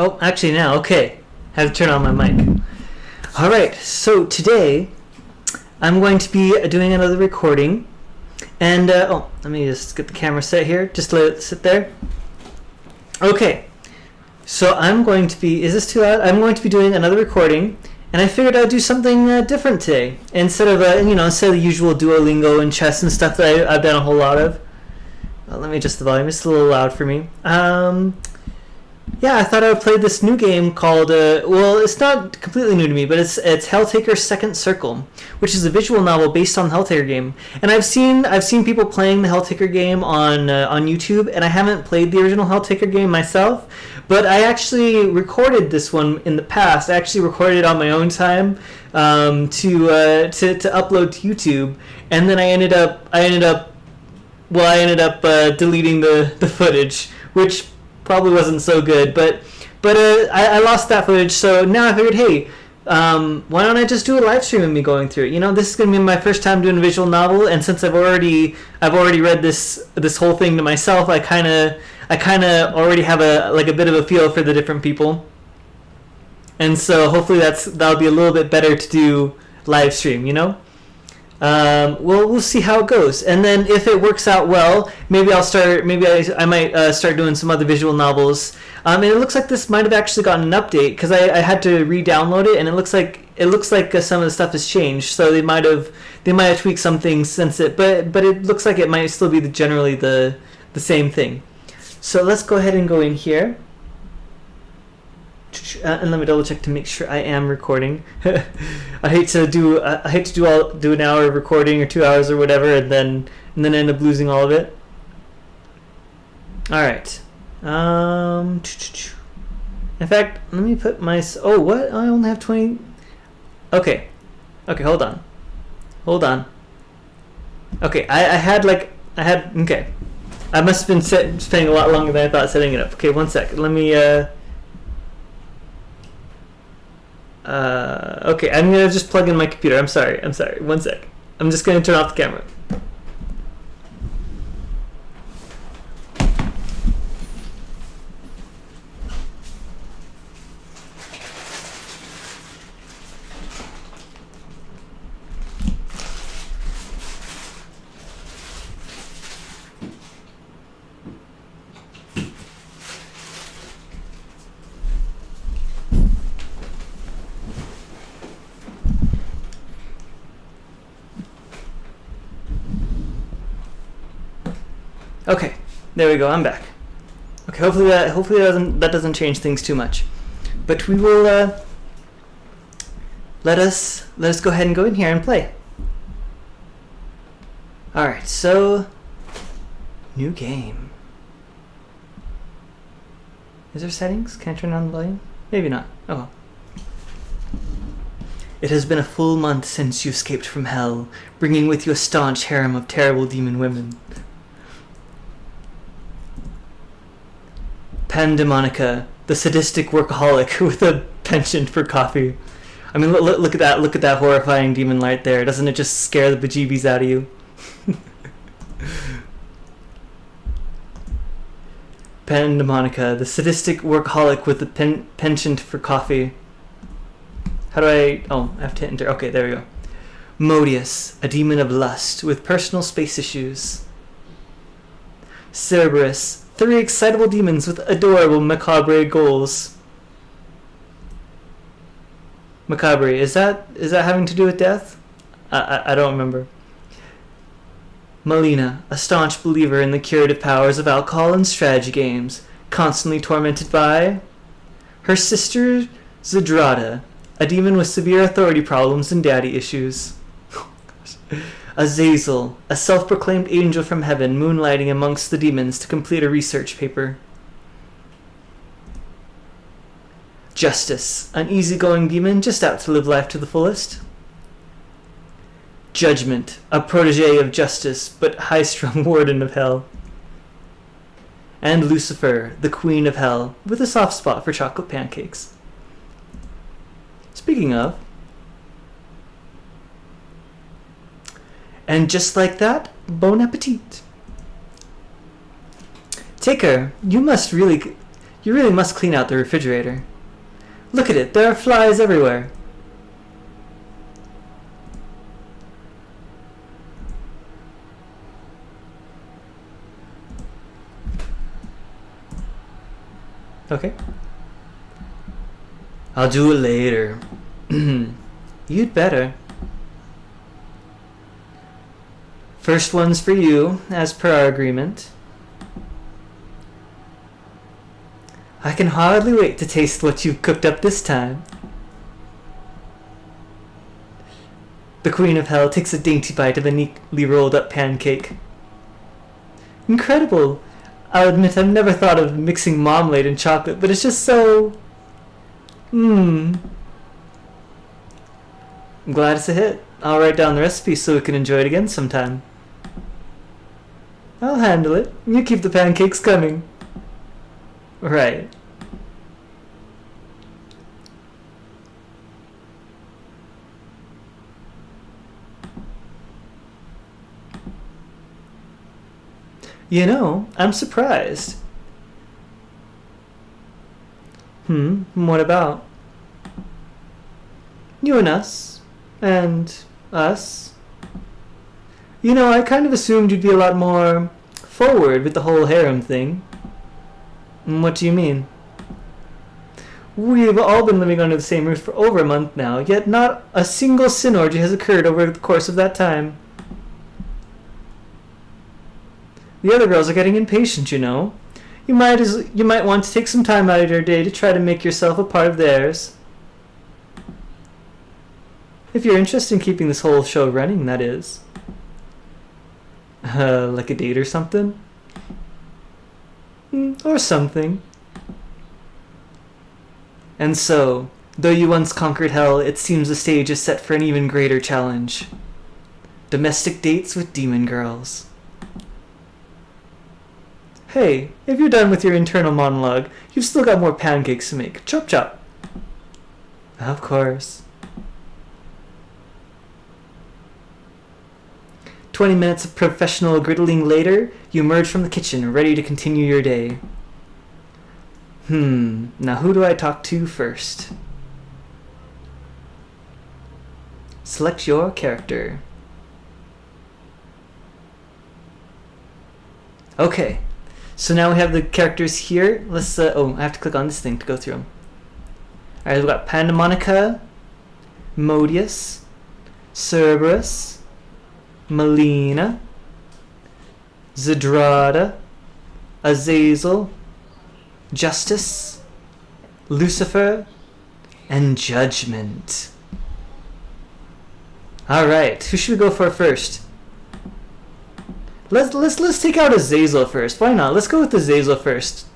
Oh, actually now, okay. Had to turn on my mic. Alright, so today I'm going to be doing another recording. And, let me just get the camera set here. Just let it sit there. Okay, so I'm going to be, is this too loud? I'm going to be doing another recording. And I figured I'd do something different today. Instead of, instead of the usual Duolingo and chess and stuff that I've done a whole lot of. Let me adjust the volume. It's a little loud for me. Yeah, I thought I would play this new game called, well, it's not completely new to me, but it's Helltaker Second Circle, which is a visual novel based on the Helltaker game. And I've seen people playing the Helltaker game on YouTube, and I haven't played the original Helltaker game myself, but I actually recorded this one in the past. I actually recorded it on my own time to upload to YouTube, and then I ended up deleting the footage, which probably wasn't so good, but I lost that footage, so now I figured, hey, why don't I just do a live stream of me going through it? This is gonna be my first time doing a visual novel, and since I've already read this whole thing to myself, I kind of already have a bit of a feel for the different people, and so hopefully that'll be a little bit better to do live stream, we'll see how it goes, and then if it works out well, maybe I might start doing some other visual novels. And it looks like this might have actually gotten an update, because I had to re-download it, and it looks like some of the stuff has changed, so they might have tweaked some things since it, but it looks like it might still be generally the same thing. So let's go ahead and go in here. And let me double check to make sure I am recording. I hate to do an hour of recording or 2 hours or whatever, and then end up losing all of it. All right. In fact, let me put my. Oh, what? I only have 20. Okay. Hold on. Okay, I had. Okay. I must have been spending a lot longer than I thought setting it up. Okay, 1 second. Let me. Okay, I'm gonna just plug in my computer. I'm sorry. 1 sec. I'm just gonna turn off the camera. Okay, there we go. I'm back. Okay, hopefully that doesn't change things too much, but we will let us go ahead and go in here and play. All right, so new game. Is there settings? Can I turn on the volume? Maybe not. Oh well. It has been a full month since you escaped from hell, bringing with you a staunch harem of terrible demon women. Pandemonica, the sadistic workaholic with a penchant for coffee. I mean, look at that! Look at that horrifying demon light there. Doesn't it just scare the bejeebies out of you? Pandemonica, the sadistic workaholic with a penchant for coffee. How do I? Oh, I have to enter. Okay, there we go. Modius, a demon of lust with personal space issues. Cerberus, 3 excitable demons with adorable macabre goals. Macabre, is that having to do with death? I don't remember. Melina, a staunch believer in the curative powers of alcohol and strategy games, constantly tormented by her sister Zedrada, a demon with severe authority problems and daddy issues. Azazel, a self-proclaimed angel from heaven, moonlighting amongst the demons to complete a research paper. Justice, an easygoing demon just out to live life to the fullest. Judgment, a protege of justice, but high-strung warden of hell. And Lucifer, the queen of hell, with a soft spot for chocolate pancakes. Speaking of, and just like that, bon appetit. Taker, you're You really must clean out the refrigerator. Look at it, there are flies everywhere. Okay. I'll do it later. You'd better. First one's for you, as per our agreement. I can hardly wait to taste what you've cooked up this time. The Queen of Hell takes a dainty bite of a neatly rolled up pancake. Incredible! I'll admit I've never thought of mixing marmalade and chocolate, but it's just so... I'm glad it's a hit. I'll write down the recipe so we can enjoy it again sometime. I'll handle it. You keep the pancakes coming. Right. You know, I'm surprised. What about? You and us. And us. You know, I kind of assumed you'd be a lot more forward with the whole harem thing. What do you mean? We've all been living under the same roof for over a month now, yet not a single sin orgy has occurred over the course of that time. The other girls are getting impatient, you know. You might want to take some time out of your day to try to make yourself a part of theirs. If you're interested in keeping this whole show running, that is. Like a date or something? Or something. And so, though you once conquered hell, it seems the stage is set for an even greater challenge. Domestic dates with demon girls. Hey, if you're done with your internal monologue, you've still got more pancakes to make. Chop chop. Of course. 20 minutes of professional griddling later, you emerge from the kitchen, ready to continue your day. Now who do I talk to first? Select your character. Okay, so now we have the characters here. Let's, I have to click on this thing to go through them. Alright, we've got Pandemonica, Modius, Cerberus, Melina, Zedrada, Azazel, Justice, Lucifer, and Judgment. Alright, who should we go for first? Let's take out Azazel first. Why not? Let's go with Azazel first.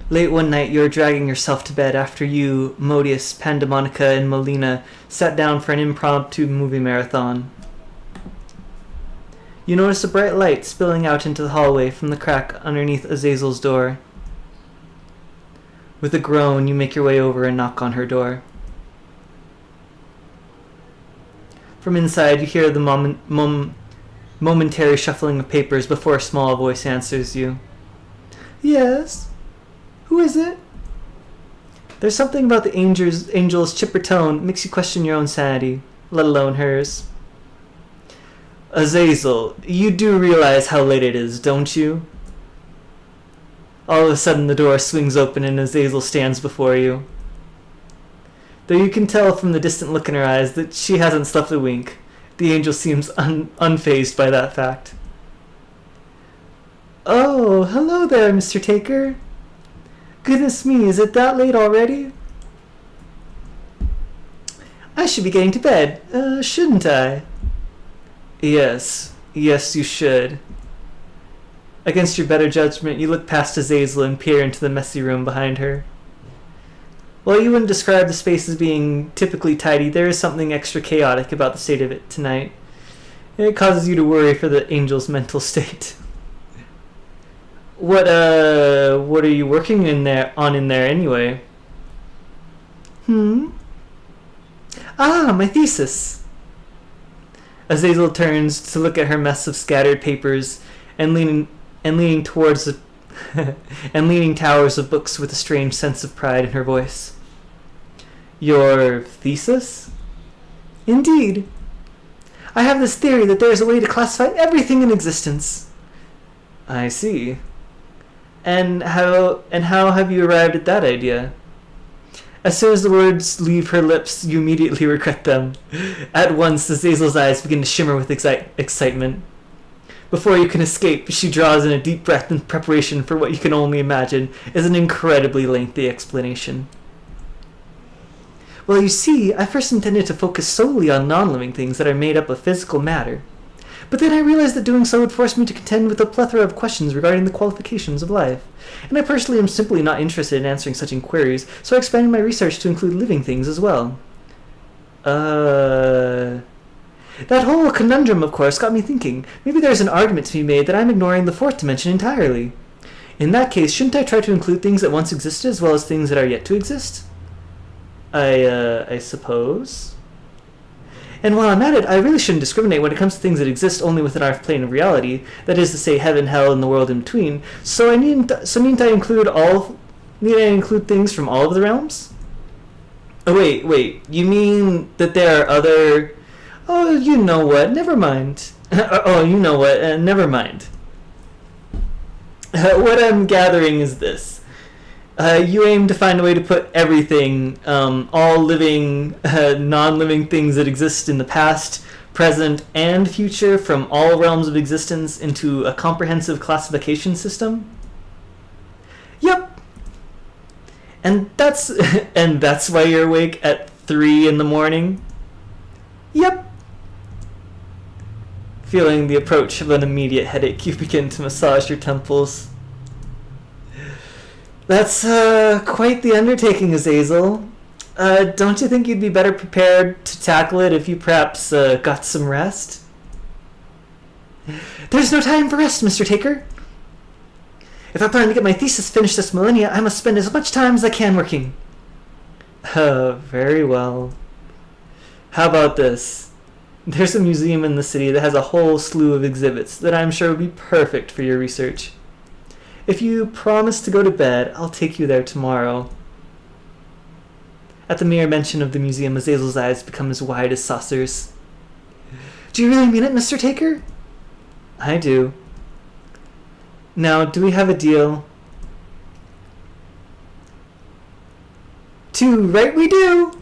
Late one night, you're dragging yourself to bed after you, Modius, Pandemonica, and Melina sat down for an impromptu movie marathon. You notice a bright light spilling out into the hallway from the crack underneath Azazel's door. With a groan, you make your way over and knock on her door. From inside, you hear the momentary shuffling of papers before a small voice answers you. Yes? Who is it? There's something about the angel's chipper tone makes you question your own sanity, let alone hers. Azazel, you do realize how late it is, don't you? All of a sudden the door swings open and Azazel stands before you. Though you can tell from the distant look in her eyes that she hasn't slept a wink, the angel seems unfazed by that fact. Oh, hello there, Mr. Taker. Goodness me, is it that late already? I should be getting to bed, shouldn't I? Yes, you should. Against your better judgment, you look past Azazel and peer into the messy room behind her. While you wouldn't describe the space as being typically tidy, there is something extra chaotic about the state of it tonight. It causes you to worry for the angel's mental state. What are you working in there anyway? Ah, my thesis. Azazel turns to look at her mess of scattered papers and leaning towards the and leaning towers of books with a strange sense of pride in her voice. Your thesis? Indeed. I have this theory that there is a way to classify everything in existence. I see. And how have you arrived at that idea? As soon as the words leave her lips, you immediately regret them. At once, Azazel's eyes begin to shimmer with excitement. Before you can escape, she draws in a deep breath in preparation for what you can only imagine is an incredibly lengthy explanation. Well, you see, I first intended to focus solely on non-living things that are made up of physical matter. But then I realized that doing so would force me to contend with a plethora of questions regarding the qualifications of life. And I personally am simply not interested in answering such inquiries, so I expanded my research to include living things as well. That whole conundrum, of course, got me thinking. Maybe there's an argument to be made that I'm ignoring the fourth dimension entirely. In that case, shouldn't I try to include things that once existed as well as things that are yet to exist? I suppose. And while I'm at it, I really shouldn't discriminate when it comes to things that exist only within our plane of reality, that is to say, heaven, hell, and the world in between. So needn't I include things from all of the realms? Oh, wait, you mean that there are other... Oh, you know what, never mind. Never mind. What I'm gathering is this. You aim to find a way to put everything, all living, non-living things that exist in the past, present, and future from all realms of existence into a comprehensive classification system? Yep. And that's why you're awake at 3 in the morning? Yep. Feeling the approach of an immediate headache, you begin to massage your temples. That's quite the undertaking, Azazel. Don't you think you'd be better prepared to tackle it if you perhaps got some rest? There's no time for rest, Mr. Taker. If I plan to get my thesis finished this millennia, I must spend as much time as I can working. Very well. How about this? There's a museum in the city that has a whole slew of exhibits that I'm sure would be perfect for your research. If you promise to go to bed, I'll take you there tomorrow. At the mere mention of the museum, Azazel's eyes become as wide as saucers. Do you really mean it, Mr. Taker? I do. Now, do we have a deal? Too right we do!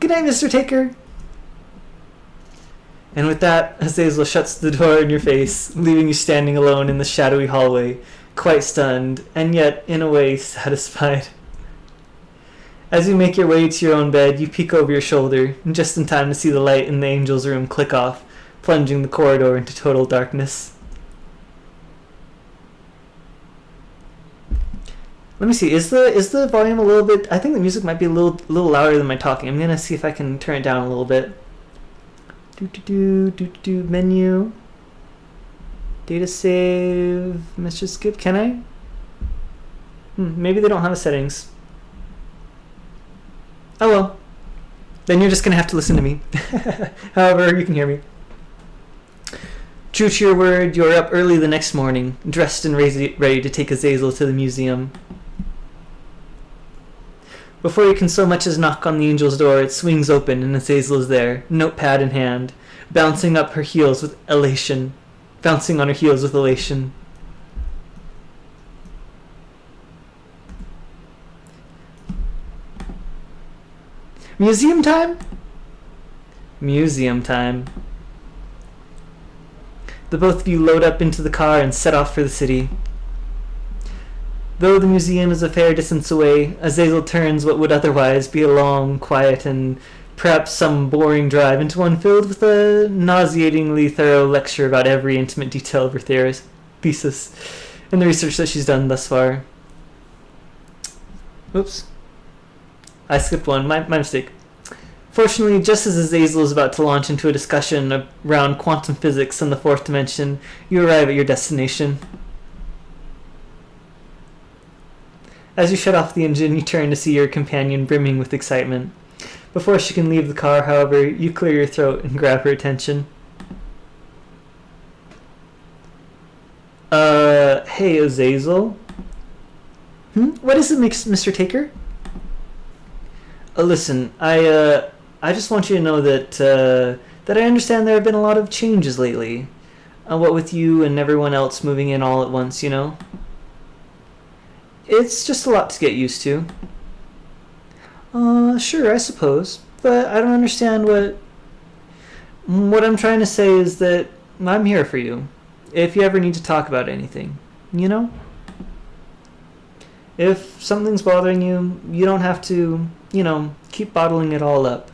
Good night, Mr. Taker. And with that, Azazel shuts the door in your face, leaving you standing alone in the shadowy hallway, quite stunned, and yet, in a way, satisfied. As you make your way to your own bed, you peek over your shoulder, just in time to see the light in the angel's room click off, plunging the corridor into total darkness. Let me see, is the volume a little bit... I think the music might be a little louder than my talking. I'm gonna see if I can turn it down a little bit. Menu. Data save. Message skip. Can I? Maybe they don't have settings. Oh well. Then you're just gonna have to listen to me. However, you can hear me. True to your word, you're up early the next morning, dressed and ready to take Azazel to the museum. Before you can so much as knock on the angel's door, it swings open and Azazel is there, notepad in hand, bouncing on her heels with elation. Museum time? Museum time. The both of you load up into the car and set off for the city. Though the museum is a fair distance away, Azazel turns what would otherwise be a long, quiet, and perhaps some boring drive into one filled with a nauseatingly thorough lecture about every intimate detail of her thesis and the research that she's done thus far. Oops. I skipped one. My mistake. Fortunately, just as Azazel is about to launch into a discussion around quantum physics and the fourth dimension, you arrive at your destination. As you shut off the engine, you turn to see your companion brimming with excitement. Before she can leave the car, however, you clear your throat and grab her attention. Hey, Azazel? What is it, Mr. Taker? Listen, I just want you to know that I understand there have been a lot of changes lately. What with you and everyone else moving in all at once, you know? It's just a lot to get used to. Sure, I suppose. But I don't understand what... What I'm trying to say is that I'm here for you. If you ever need to talk about anything, you know? If something's bothering you, you don't have to, keep bottling it all up.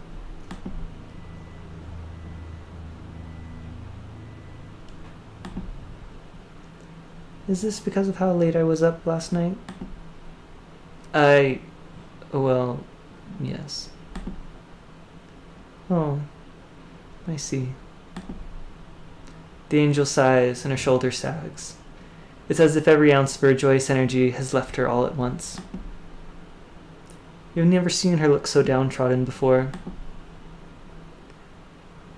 Is this because of how late I was up last night? Well, yes. Oh, I see. The angel sighs and her shoulder sags. It's as if every ounce of her joyous energy has left her all at once. You've never seen her look so downtrodden before.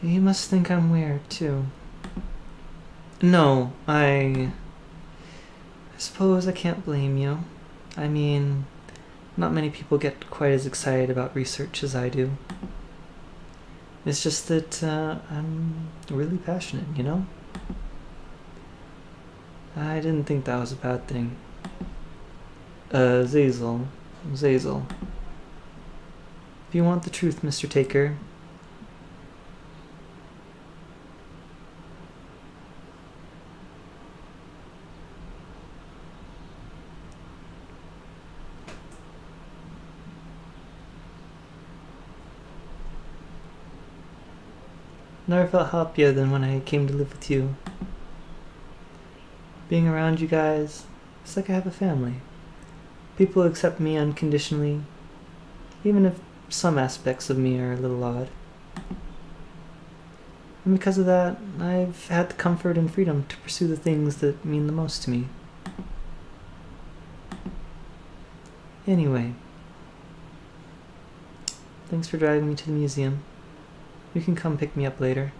You must think I'm weird, too. No, I suppose I can't blame you. I mean, not many people get quite as excited about research as I do. It's just that I'm really passionate, you know? I didn't think that was a bad thing. Zazel. If you want the truth, Mr. Taker... Never felt happier than when I came to live with you. Being around you guys, it's like I have a family. People accept me unconditionally, even if some aspects of me are a little odd. And because of that, I've had the comfort and freedom to pursue the things that mean the most to me. Anyway, thanks for driving me to the museum. You can come pick me up later.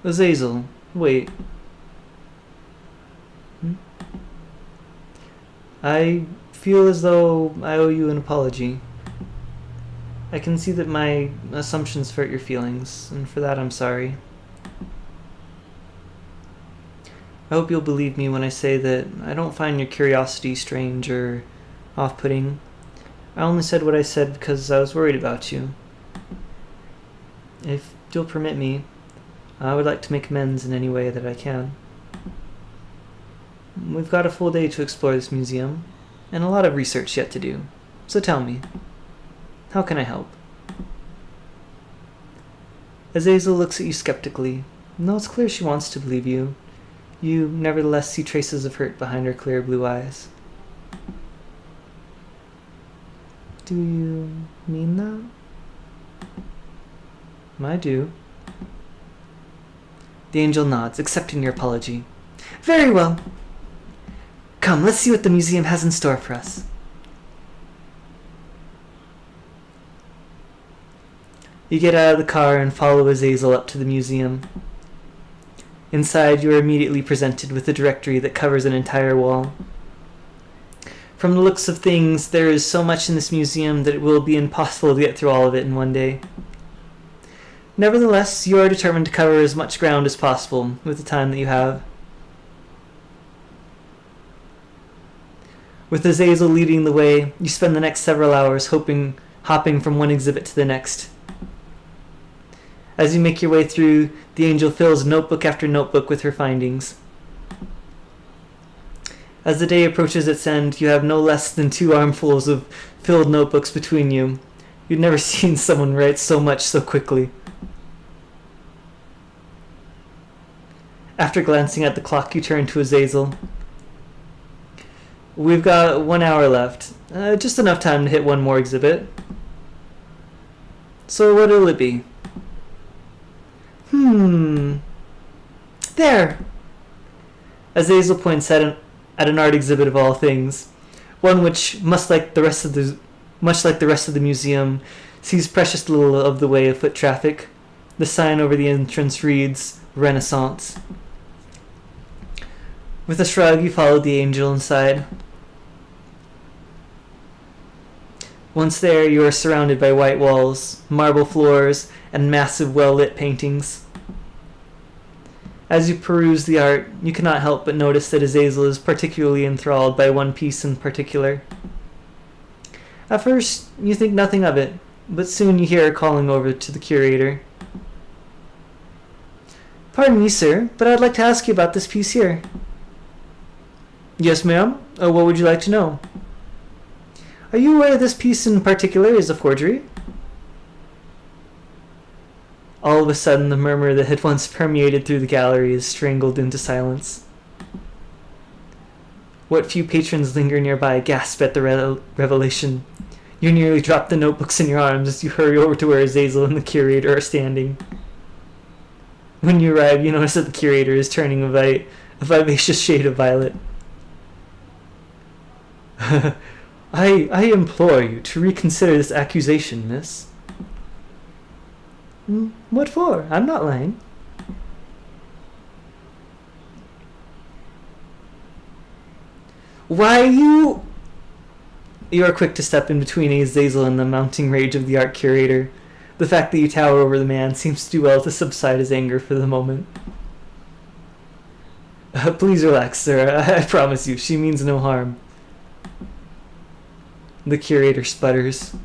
Azazel, wait. I feel as though I owe you an apology. I can see that my assumptions hurt your feelings, and for that I'm sorry. I hope you'll believe me when I say that I don't find your curiosity strange or off-putting. I only said what I said because I was worried about you. If you'll permit me, I would like to make amends in any way that I can. We've got a full day to explore this museum, and a lot of research yet to do. So tell me, how can I help? Azazel looks at you skeptically. Though it's clear she wants to believe you, you nevertheless see traces of hurt behind her clear blue eyes. Do you mean that? I do. The angel nods, accepting your apology. Very well. Come, let's see what the museum has in store for us. You get out of the car and follow Azazel up to the museum. Inside, you are immediately presented with a directory that covers an entire wall. From the looks of things, there is so much in this museum that it will be impossible to get through all of it in one day. Nevertheless, you are determined to cover as much ground as possible with the time that you have. With Azazel leading the way, you spend the next several hours hopping from one exhibit to the next. As you make your way through, the angel fills notebook after notebook with her findings. As the day approaches its end, you have no less than 2 armfuls of filled notebooks between you. You've never seen someone write so much so quickly. After glancing at the clock, you turn to Azazel. We've got 1 hour left. Just enough time to hit one more exhibit. So what'll it be? There! Azazel points at an art exhibit of all things. One which, much like the rest of the much like the rest of the museum, sees precious little of the way of foot traffic. The sign over the entrance reads, Renaissance. With a shrug, you follow the angel inside. Once there, you are surrounded by white walls, marble floors, and massive well-lit paintings. As you peruse the art, you cannot help but notice that Azazel is particularly enthralled by one piece in particular. At first, you think nothing of it, but soon you hear her calling over to the curator. Pardon me, sir, but I'd like to ask you about this piece here. Yes, ma'am. What would you like to know? Are you aware this piece in particular is a forgery? All of a sudden, the murmur that had once permeated through the gallery is strangled into silence. What few patrons linger nearby gasp at the revelation. You nearly drop the notebooks in your arms as you hurry over to where Azazel and the curator are standing. When you arrive, you notice that the curator is turning a vivacious shade of violet. I implore you to reconsider this accusation, miss. What for? I'm not lying. Why you are quick to step in between Azazel and the mounting rage of the art curator. The fact that you tower over the man seems to do well to subside his anger for the moment. Please relax, sir. I promise you, she means no harm. The curator sputters.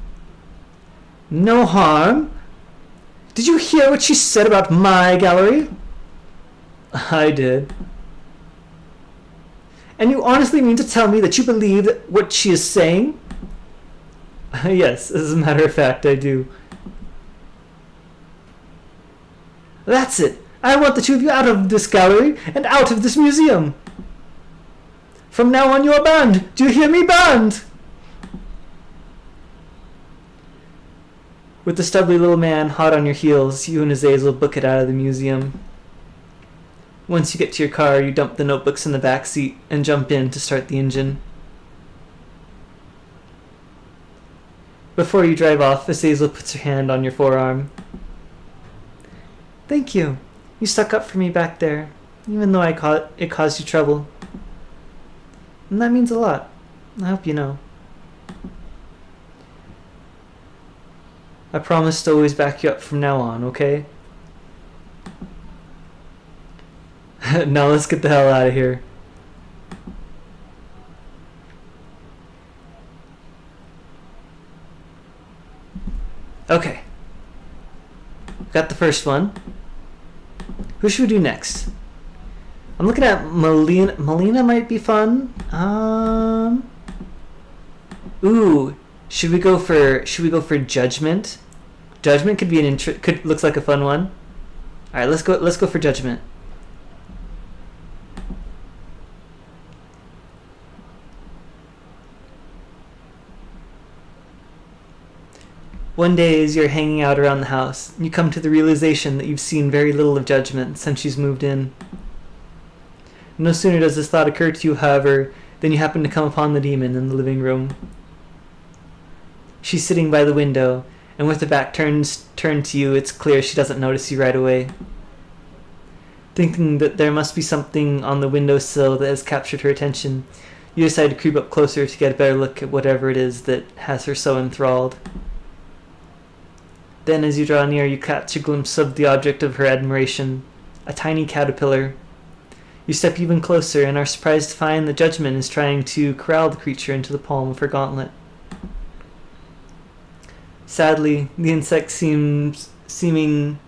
No harm? Did you hear what she said about my gallery? I did. And you honestly mean to tell me that you believe what she is saying? Yes, as a matter of fact, I do. That's it. I want the two of you out of this gallery and out of this museum. From now on, you're banned. Do you hear me? Banned! With the stubbly little man hot on your heels, you and Azazel book it out of the museum. Once you get to your car, you dump the notebooks in the back seat and jump in to start the engine. Before you drive off, Azazel puts her hand on your forearm. Thank you. You stuck up for me back there, even though it caused you trouble. And that means a lot. I hope you know. I promise to always back you up from now on, okay? Now let's get the hell out of here. Okay. Got the first one. Who should we do next? I'm looking at Melina. Melina might be fun. Ooh, should we go for Judgment? Judgment could be looks like a fun one. All right, let's go for Judgment. One day, as you're hanging out around the house, you come to the realization that you've seen very little of Judgment since she's moved in. No sooner does this thought occur to you, however, than you happen to come upon the demon in the living room. She's sitting by the window, and with her back turned to you, it's clear she doesn't notice you right away. Thinking that there must be something on the windowsill that has captured her attention, you decide to creep up closer to get a better look at whatever it is that has her so enthralled. Then, as you draw near, you catch a glimpse of the object of her admiration, a tiny caterpillar. You step even closer and are surprised to find that Judgment is trying to corral the creature into the palm of her gauntlet. Sadly, the insect seeming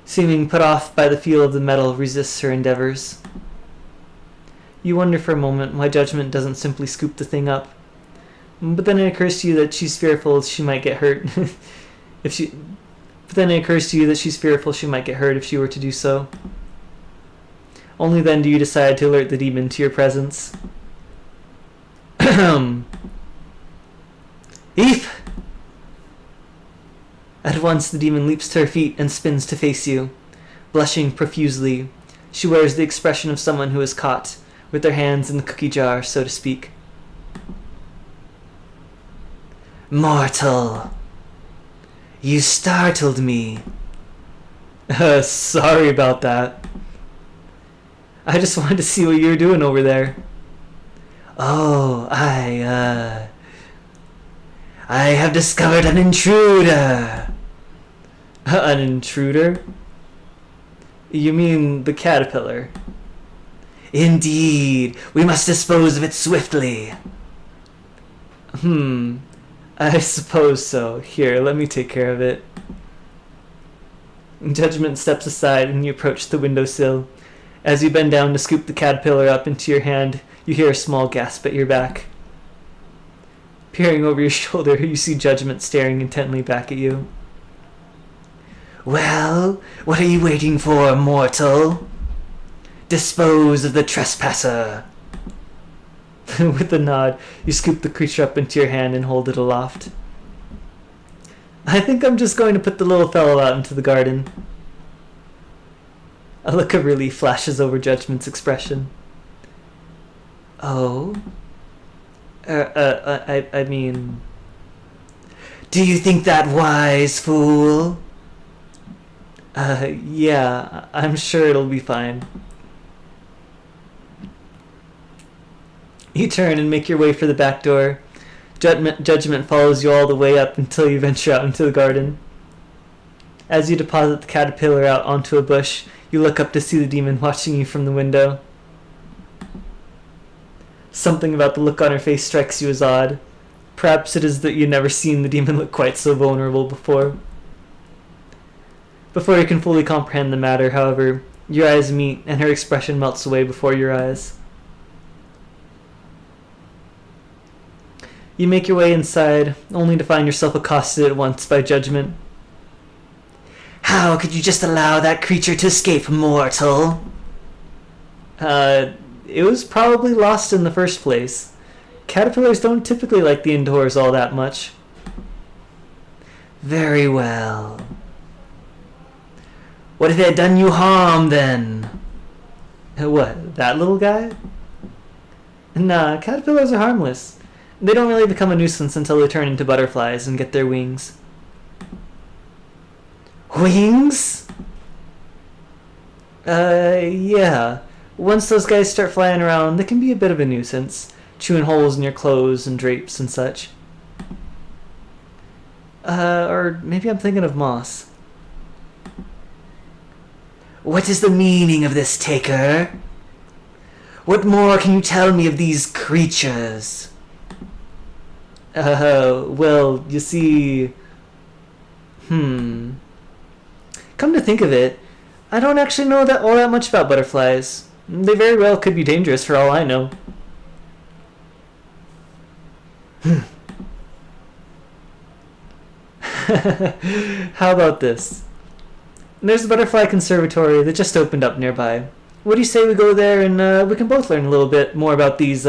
put off by the feel of the metal, resists her endeavors. You wonder for a moment why Judgment doesn't simply scoop the thing up. But then it occurs to you that she's fearful she might get hurt if she might get hurt if she were to do so. Only then do you decide to alert the demon to your presence. Eve! At once the demon leaps to her feet and spins to face you. Blushing profusely, she wears the expression of someone who is caught, with their hands in the cookie jar, so to speak. Mortal, you startled me. Sorry about that. I just wanted to see what you were doing over there. Oh, I have discovered an intruder. An intruder? You mean the caterpillar? Indeed, we must dispose of it swiftly. I suppose so. Here, let me take care of it. Judgment steps aside and you approach the windowsill. As you bend down to scoop the caterpillar up into your hand, you hear a small gasp at your back. Peering over your shoulder, you see Judgment staring intently back at you. Well, what are you waiting for, mortal? Dispose of the trespasser. With a nod, you scoop the creature up into your hand and hold it aloft. I think I'm just going to put the little fellow out into the garden. A look of relief flashes over Judgment's expression. Oh? I mean... Do you think that wise, fool? Yeah, I'm sure it'll be fine. You turn and make your way for the back door. Judgment follows you all the way up until you venture out into the garden. As you deposit the caterpillar out onto a bush, you look up to see the demon watching you from the window. Something about the look on her face strikes you as odd. Perhaps it is that you've never seen the demon look quite so vulnerable before. Before you can fully comprehend the matter, however, your eyes meet and her expression melts away before your eyes. You make your way inside, only to find yourself accosted at once by Judgment. How could you just allow that creature to escape, mortal? It was probably lost in the first place. Caterpillars don't typically like the indoors all that much. Very well. What if it had done you harm, then? What, that little guy? Nah, caterpillars are harmless. They don't really become a nuisance until they turn into butterflies and get their wings. Wings? Yeah. Once those guys start flying around, they can be a bit of a nuisance, chewing holes in your clothes and drapes and such. Or maybe I'm thinking of moss. What is the meaning of this, Taker? What more can you tell me of these creatures? Well, you see... Come to think of it, I don't actually know all that much about butterflies. They very well could be dangerous for all I know. How about this? There's a butterfly conservatory that just opened up nearby. What do you say we go there and we can both learn a little bit more about these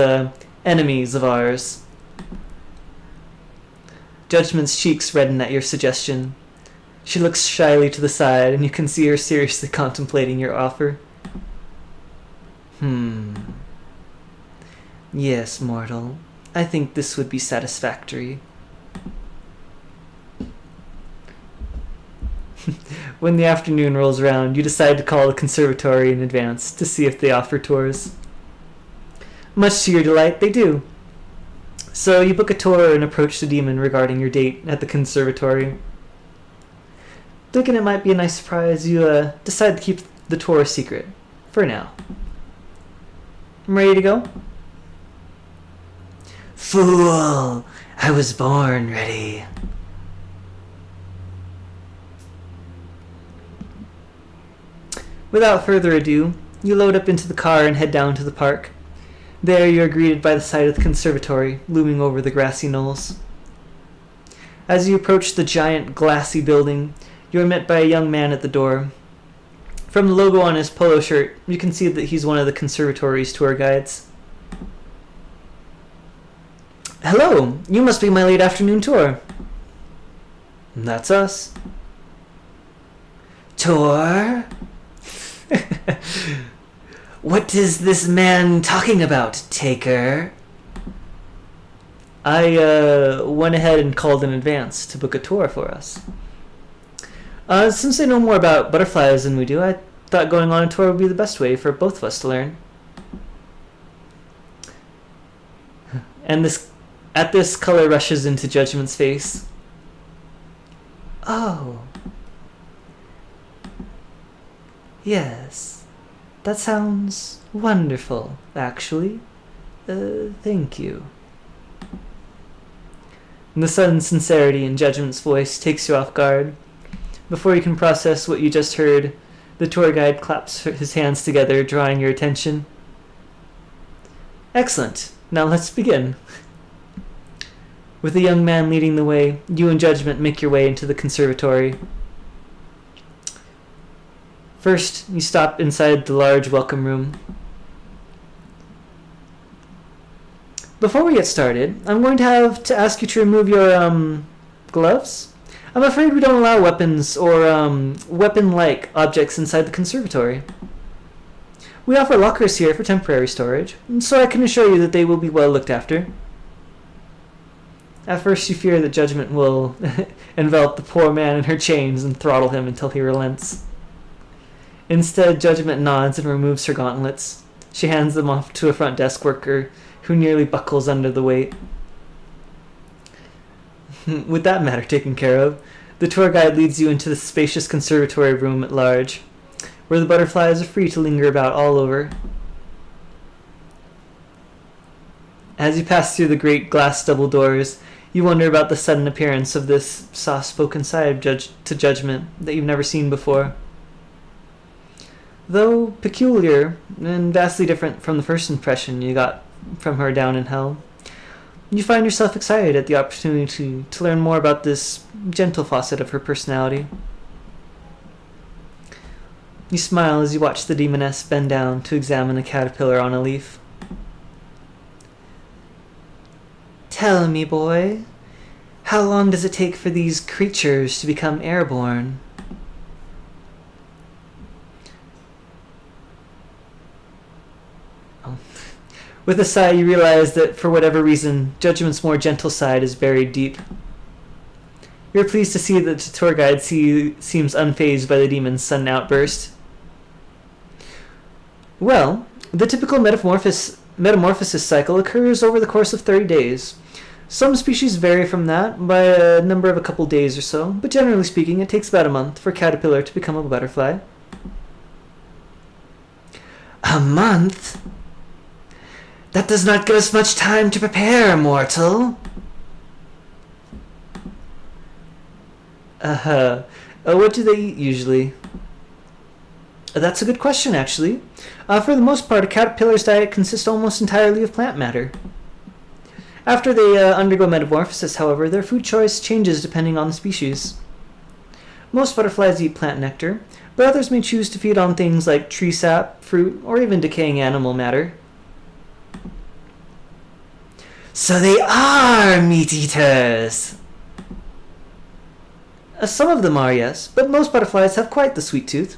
enemies of ours? Judgment's cheeks redden at your suggestion. She looks shyly to the side, and you can see her seriously contemplating your offer. Yes, mortal. I think this would be satisfactory. When the afternoon rolls around, you decide to call the conservatory in advance to see if they offer tours. Much to your delight, they do. So you book a tour and approach the demon regarding your date at the conservatory. Thinking it might be a nice surprise, you decide to keep the tour a secret. For now. I'm ready to go? Fool! I was born ready. Without further ado, you load up into the car and head down to the park. There you are greeted by the sight of the conservatory, looming over the grassy knolls. As you approach the giant, glassy building, you are met by a young man at the door. From the logo on his polo shirt, you can see that he's one of the conservatory's tour guides. Hello, you must be my late afternoon tour. That's us. Tour? What is this man talking about, Taker? I went ahead and called in advance to book a tour for us. Since they know more about butterflies than we do, I thought going on a tour would be the best way for both of us to learn. And at this, color rushes into Judgment's face. Oh. Yes. That sounds wonderful, actually. Thank you. And the sudden sincerity in Judgment's voice takes you off guard. Before you can process what you just heard, the tour guide claps his hands together, drawing your attention. Excellent. Now let's begin. With the young man leading the way, you and Judgment make your way into the conservatory. First, you stop inside the large welcome room. Before we get started, I'm going to have to ask you to remove your, gloves. I'm afraid we don't allow weapons or, weapon-like objects inside the conservatory. We offer lockers here for temporary storage, so I can assure you that they will be well looked after. At first you fear that Judgment will envelop the poor man in her chains and throttle him until he relents. Instead, Judgment nods and removes her gauntlets. She hands them off to a front desk worker who nearly buckles under the weight. With that matter taken care of, the tour guide leads you into the spacious conservatory room at large, where the butterflies are free to linger about all over. As you pass through the great glass double doors, you wonder about the sudden appearance of this soft-spoken side to Judgment that you've never seen before. Though peculiar and vastly different from the first impression you got from her down in hell, you find yourself excited at the opportunity to learn more about this gentle facet of her personality. You smile as you watch the demoness bend down to examine a caterpillar on a leaf. Tell me, boy, how long does it take for these creatures to become airborne? Oh. With a sigh, you realize that for whatever reason, Judgment's more gentle side is buried deep. You're pleased to see that the tour guide seems unfazed by the demon's sudden outburst. Well, the typical metamorphosis cycle occurs over the course of 30 days. Some species vary from that by a number of a couple days or so, but generally speaking, it takes about a month for a caterpillar to become a butterfly. A month? That does not give us much time to prepare, mortal. What do they eat usually? That's a good question, actually. For the most part, a caterpillar's diet consists almost entirely of plant matter. After they undergo metamorphosis, however, their food choice changes depending on the species. Most butterflies eat plant nectar, but others may choose to feed on things like tree sap, fruit, or even decaying animal matter. So they are meat-eaters! Some of them are, yes, but most butterflies have quite the sweet tooth.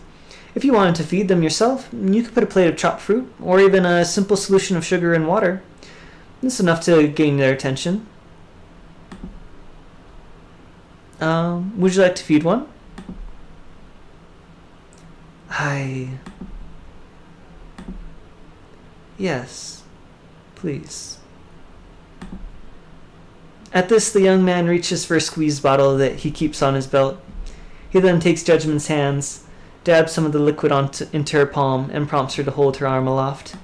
If you wanted to feed them yourself, you could put a plate of chopped fruit, or even a simple solution of sugar and water. It's enough to gain their attention. Would you like to feed one? Yes, please. At this, the young man reaches for a squeeze bottle that he keeps on his belt. He then takes Judgment's hands, dabs some of the liquid into her palm, and prompts her to hold her arm aloft.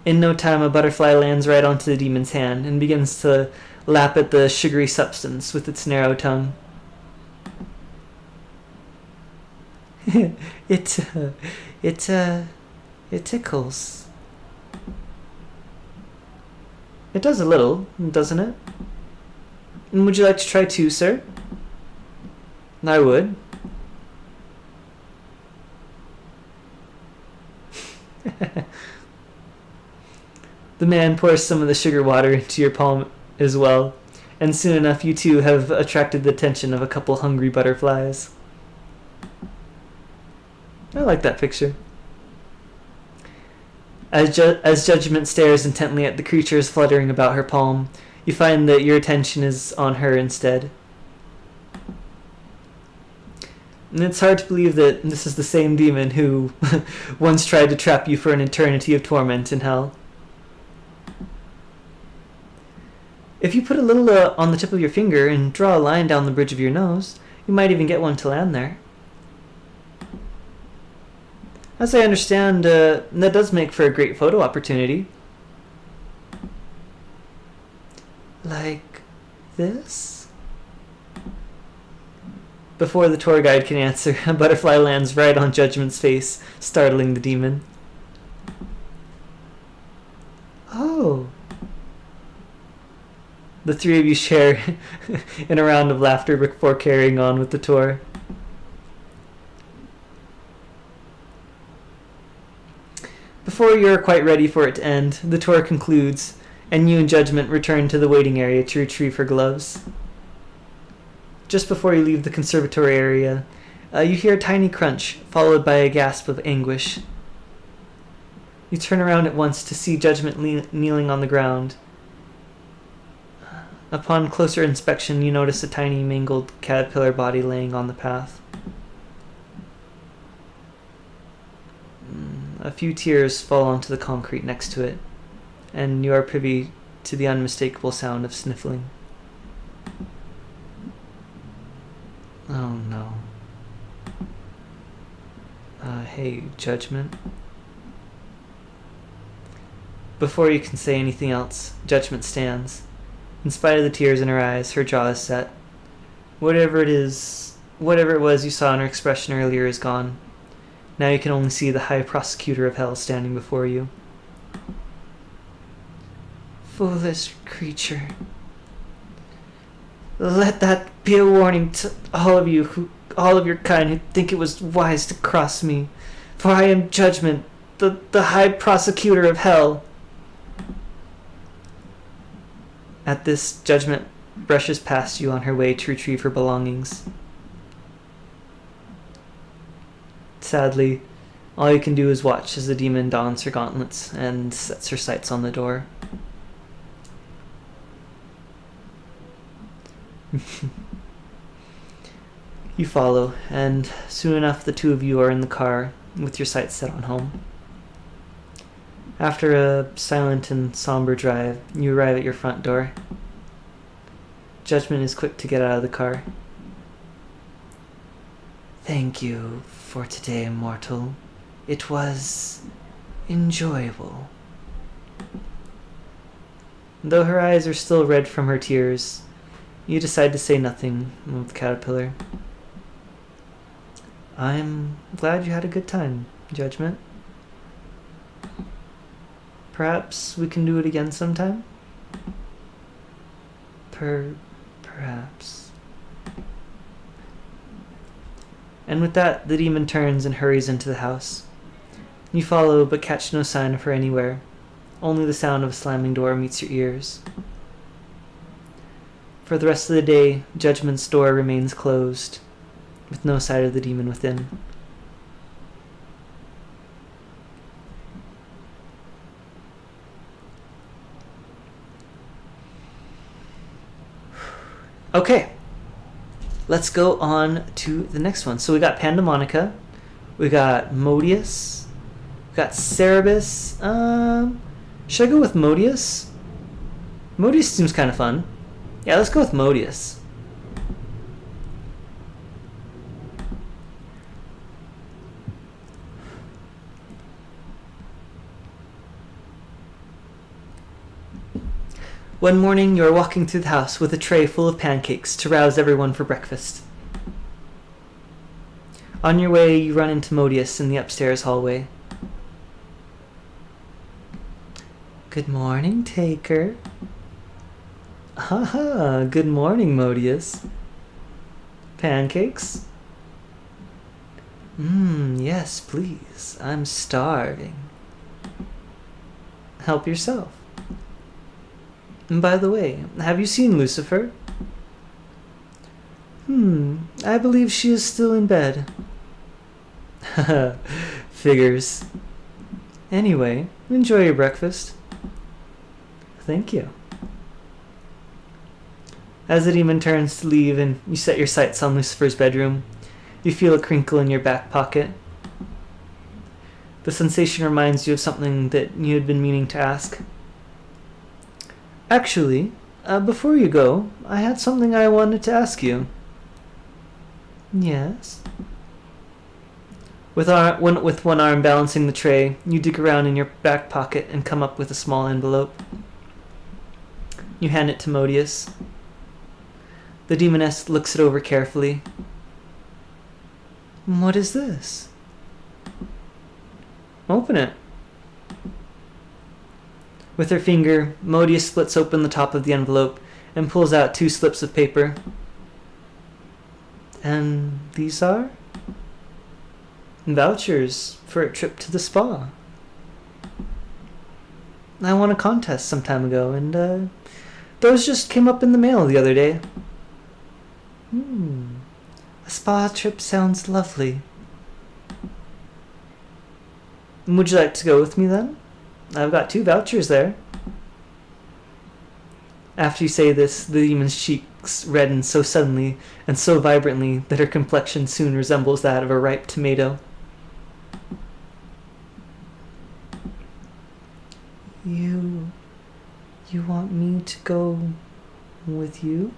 In no time, a butterfly lands right onto the demon's hand and begins to lap at the sugary substance with its narrow tongue. It tickles. It does a little, doesn't it? And would you like to try too, sir? I would. The man pours some of the sugar water into your palm as well, and soon enough you two have attracted the attention of a couple hungry butterflies. I like that picture. As Judgment stares intently at the creatures fluttering about her palm, you find that your attention is on her instead. And it's hard to believe that this is the same demon who once tried to trap you for an eternity of torment in hell. If you put a little on the tip of your finger and draw a line down the bridge of your nose, you might even get one to land there. As I understand, that does make for a great photo opportunity. Like this? Before the tour guide can answer, a butterfly lands right on Judgment's face, startling the demon. Oh. The three of you share in a round of laughter before carrying on with the tour. Before you're quite ready for it to end, the tour concludes, and you and Judgment return to the waiting area to retrieve her gloves. Just before you leave the conservatory area, you hear a tiny crunch, followed by a gasp of anguish. You turn around at once to see Judgment kneeling on the ground. Upon closer inspection, you notice a tiny mangled caterpillar body laying on the path. A few tears fall onto the concrete next to it, and you are privy to the unmistakable sound of sniffling. Oh no. Hey, Judgment. Before you can say anything else, Judgment stands. In spite of the tears in her eyes, her jaw is set. Whatever it was you saw in her expression earlier is gone. Now you can only see the High Prosecutor of Hell standing before you. Foolish creature. Let that be a warning to all of your kind who think it was wise to cross me. For I am Judgment, the High Prosecutor of Hell. At this, Judgment brushes past you on her way to retrieve her belongings. Sadly, all you can do is watch as the demon dons her gauntlets and sets her sights on the door. You follow, and soon enough the two of you are in the car with your sights set on home. After a silent and somber drive, you arrive at your front door. Judgment is quick to get out of the car. Thank you for today, mortal. It was enjoyable. Though her eyes are still red from her tears, you decide to say nothing with the caterpillar. I'm glad you had a good time, Judgment. Perhaps we can do it again sometime? Perhaps. And with that, the demon turns and hurries into the house. You follow, but catch no sign of her anywhere. Only the sound of a slamming door meets your ears. For the rest of the day, Judgment's door remains closed, with no sight of the demon within. Okay, let's go on to the next one. So we got Pandemonica, we got Modius, we got Cerebus. Should I go with Modius? Modius seems kind of fun. Yeah, let's go with Modius. One morning, you are walking through the house with a tray full of pancakes to rouse everyone for breakfast. On your way, you run into Modius in the upstairs hallway. Good morning, Taker. Haha, good morning, Modius. Pancakes? Yes, please. I'm starving. Help yourself. And by the way, have you seen Lucifer? I believe she is still in bed. Figures. Anyway, enjoy your breakfast. Thank you. As the demon turns to leave and you set your sights on Lucifer's bedroom, you feel a crinkle in your back pocket. The sensation reminds you of something that you had been meaning to ask. Actually, before you go, I had something I wanted to ask you. Yes? With one arm balancing the tray, you dig around in your back pocket and come up with a small envelope. You hand it to Modius. The demoness looks it over carefully. What is this? Open it. With her finger, Modius splits open the top of the envelope and pulls out 2 slips of paper. And these are? Vouchers for a trip to the spa. I won a contest some time ago, and those just came up in the mail the other day. A spa trip sounds lovely. Would you like to go with me then? I've got 2 vouchers there. After you say this, the demon's cheeks redden so suddenly and so vibrantly that her complexion soon resembles that of a ripe tomato. You want me to go with you?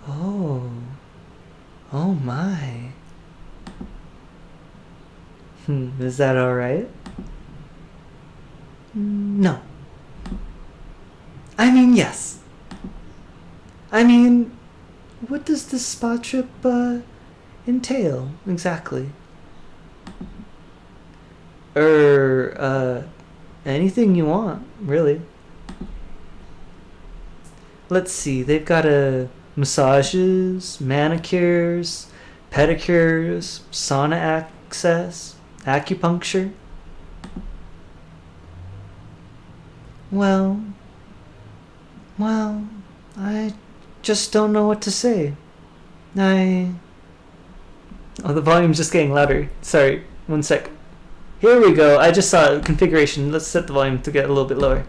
Oh my. Is that alright? No. I mean, yes. I mean, what does this spa trip, entail, exactly? Anything you want, really. Let's see, they've got massages, manicures, pedicures, sauna access, acupuncture. Well, I just don't know what to say. Oh, the volume's just getting louder. Sorry, one sec. Here we go. I just saw configuration. Let's set the volume to get a little bit lower.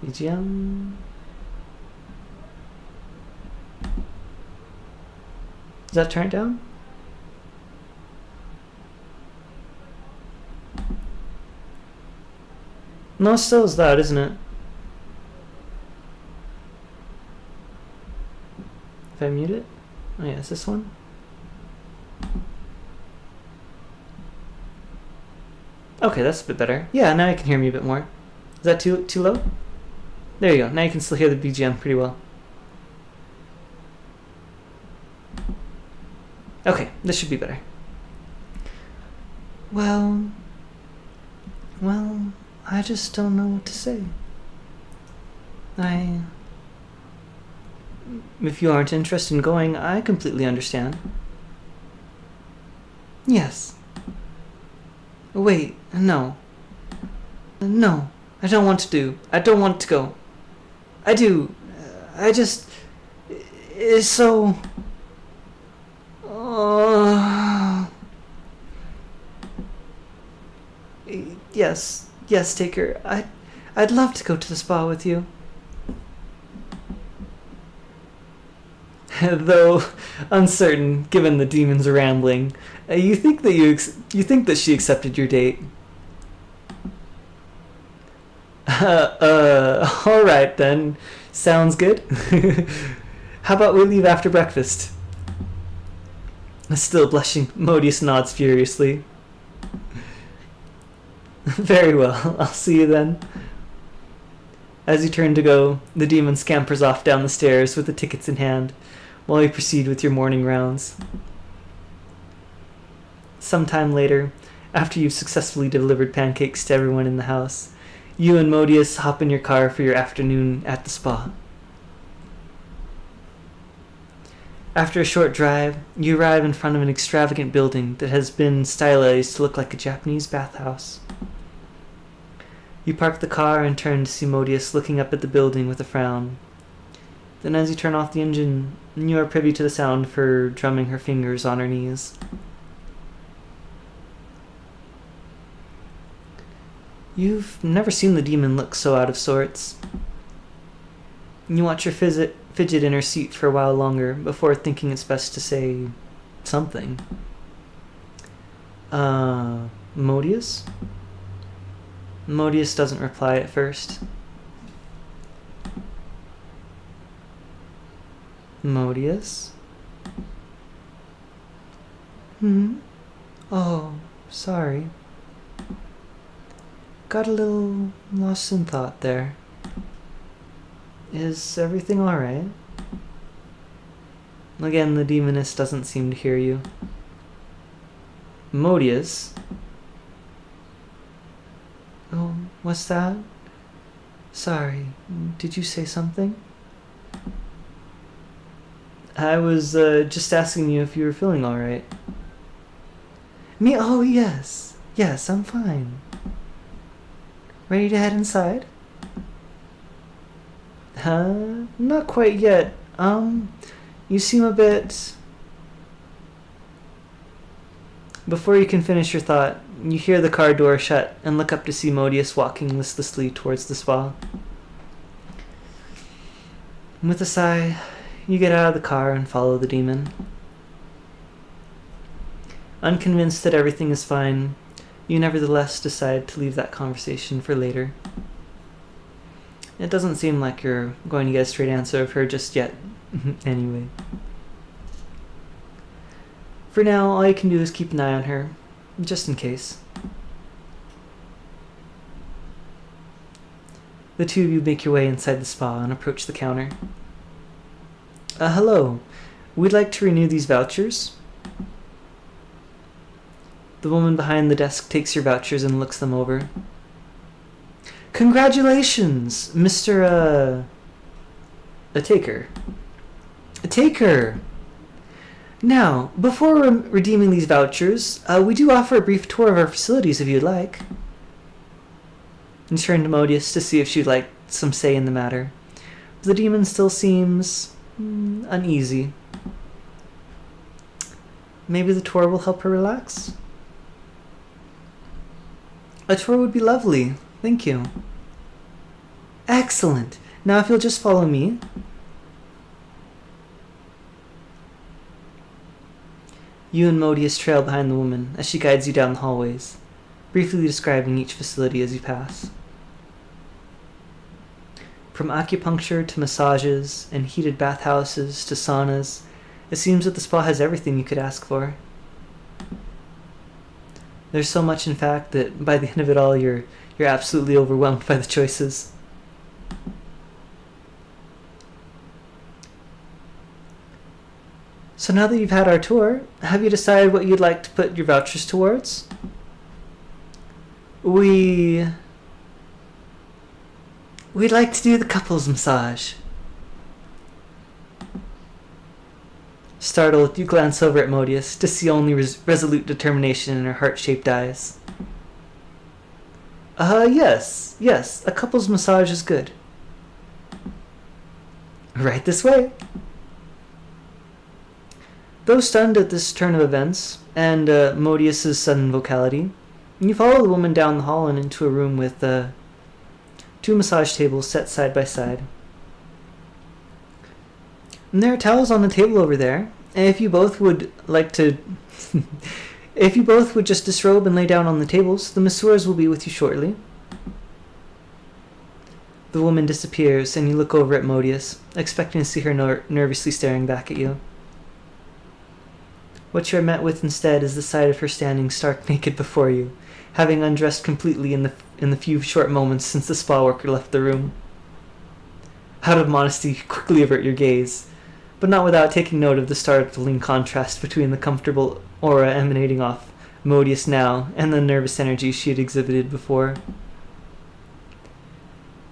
BGM. Does that turn it down? No, it still is loud, isn't it? If I mute it? Oh yeah, it's this one. Okay, that's a bit better. Yeah, now you can hear me a bit more. Is that too low? There you go. Now you can still hear the BGM pretty well. Okay, this should be better. Well, I just don't know what to say. If you aren't interested in going, I completely understand. Yes. Wait, no. No, I don't want to go. I do. It's so... Yes, Taker. I'd love to go to the spa with you. Though uncertain, given the demon's rambling, you think that she accepted your date. All right then. Sounds good. How about we leave after breakfast? Still blushing, Modius nods furiously. Very well, I'll see you then. As you turn to go, the demon scampers off down the stairs with the tickets in hand, while you proceed with your morning rounds. Sometime later, after you've successfully delivered pancakes to everyone in the house, you and Modius hop in your car for your afternoon at the spa. After a short drive, you arrive in front of an extravagant building that has been stylized to look like a Japanese bathhouse. You park the car and turn to see Modius looking up at the building with a frown. Then as you turn off the engine, you are privy to the sound of her drumming her fingers on her knees. You've never seen the demon look so out of sorts. You watch her fidget in her seat for a while longer before thinking it's best to say something. Modius? Modius doesn't reply at first. Modius? Oh, sorry. Got a little lost in thought there. Is everything alright? Again, the demoness doesn't seem to hear you. Modius? Oh, what's that? Sorry, did you say something? I was just asking you if you were feeling alright. Me? Oh, yes. Yes, I'm fine. Ready to head inside? Not quite yet. You seem a bit... Before you can finish your thought, you hear the car door shut and look up to see Modius walking listlessly towards the spa. With a sigh, you get out of the car and follow the demon. Unconvinced that everything is fine, you nevertheless decide to leave that conversation for later. It doesn't seem like you're going to get a straight answer of her just yet, anyway. For now, all you can do is keep an eye on her, just in case. The two of you make your way inside the spa and approach the counter. Hello. We'd like to renew these vouchers. The woman behind the desk takes your vouchers and looks them over. Congratulations, Mr. Helltaker. Helltaker! Now, before redeeming these vouchers, we do offer a brief tour of our facilities if you'd like. And turn to Modius to see if she'd like some say in the matter. The demon still seems uneasy. Maybe the tour will help her relax? A tour would be lovely. Thank you. Excellent. Now if you'll just follow me. You and Modius trail behind the woman as she guides you down the hallways, briefly describing each facility as you pass. From acupuncture to massages and heated bathhouses to saunas, it seems that the spa has everything you could ask for. There's so much, in fact, that by the end of it all, you're absolutely overwhelmed by the choices. So now that you've had our tour, have you decided what you'd like to put your vouchers towards? We'd like to do the couples massage. Startled, you glance over at Modius to see only resolute determination in her heart-shaped eyes. Yes, a couples massage is good. Right this way. Though stunned at this turn of events, and Modius's sudden vocality, you follow the woman down the hall and into a room with two massage tables set side by side. And there are towels on the table over there, and if you both would like to... if you both would just disrobe and lay down on the tables, the masseurs will be with you shortly. The woman disappears, and you look over at Modius, expecting to see her nervously staring back at you. What you are met with instead is the sight of her standing stark naked before you, having undressed completely in the few short moments since the spa worker left the room. Out of modesty, you quickly avert your gaze, but not without taking note of the startling contrast between the comfortable aura emanating off Modius now and the nervous energy she had exhibited before.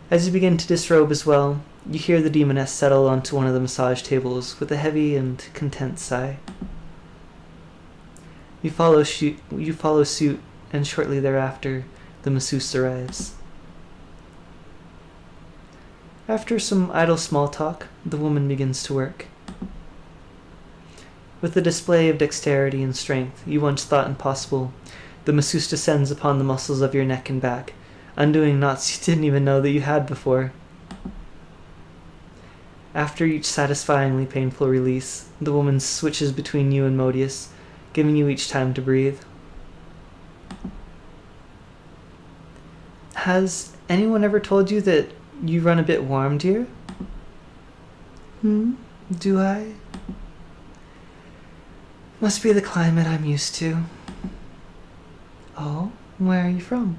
As you begin to disrobe as well, you hear the demoness settle onto one of the massage tables with a heavy and content sigh. You follow suit, and shortly thereafter, the masseuse arrives. After some idle small talk, the woman begins to work. With a display of dexterity and strength you once thought impossible, the masseuse descends upon the muscles of your neck and back, undoing knots you didn't even know that you had before. After each satisfyingly painful release, the woman switches between you and Modius, giving you each time to breathe. Has anyone ever told you that you run a bit warm, dear? Do I? Must be the climate I'm used to. Oh, where are you from?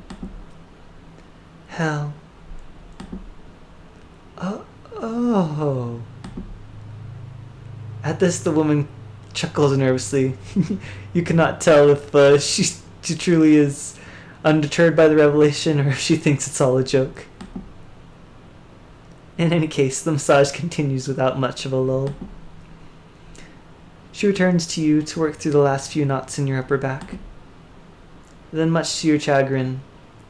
Hell. Oh. At this, the woman chuckles nervously. You cannot tell if she truly is undeterred by the revelation or if she thinks it's all a joke. In any case, the massage continues without much of a lull. She returns to you to work through the last few knots in your upper back. Then, much to your chagrin,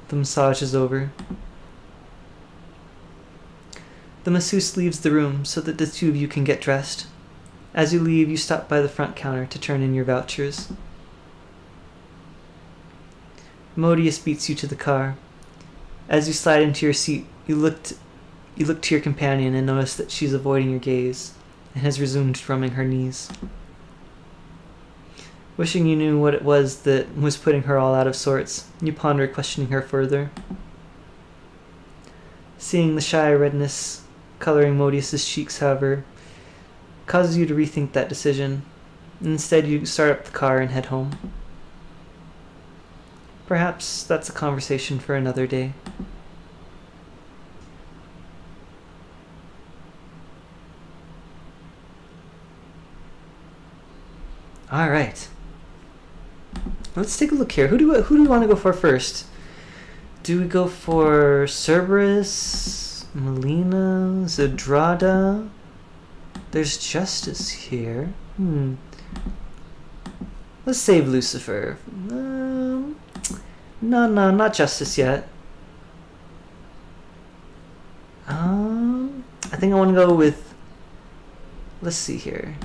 the massage is over. The masseuse leaves the room so that the two of you can get dressed. As you leave, you stop by the front counter to turn in your vouchers. Modius beats you to the car. As you slide into your seat, you look to your companion and notice that she's avoiding your gaze and has resumed drumming her knees. Wishing you knew what it was that was putting her all out of sorts, you ponder questioning her further. Seeing the shy redness coloring Modius's cheeks, however, causes you to rethink that decision. Instead, you start up the car and head home. Perhaps that's a conversation for another day. All right. Let's take a look here. Who do we want to go for first? Do we go for Cerberus, Melina, Zedrada? There's Justice here. Let's save Lucifer. No, not Justice yet. I think I want to go with... Let's see here.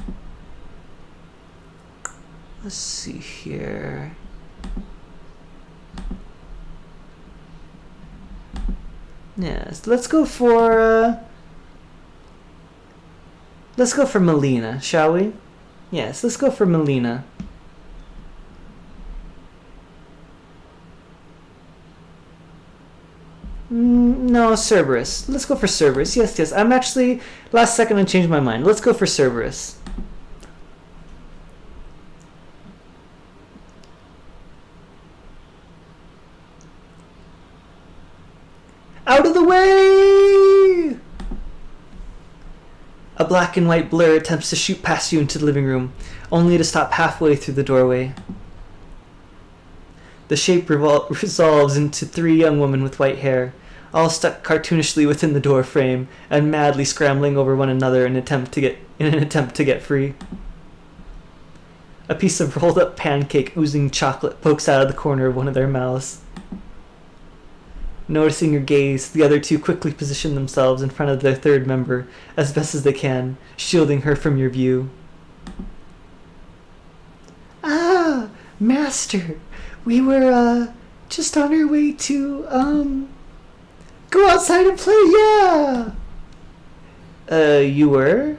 Yes, let's go for Melina, shall we? Yes, let's go for Melina. No, Cerberus. Let's go for Cerberus. Yes. I'm actually, last second I changed my mind. Let's go for Cerberus. Out of the way! A black and white blur attempts to shoot past you into the living room, only to stop halfway through the doorway. The shape resolves into three young women with white hair, all stuck cartoonishly within the door frame and madly scrambling over one another in an attempt to get free. A piece of rolled up pancake oozing chocolate pokes out of the corner of one of their mouths. Noticing your gaze, the other two quickly position themselves in front of their third member as best as they can, shielding her from your view. Ah, Master, we were just on our way to go outside and play, yeah. You were?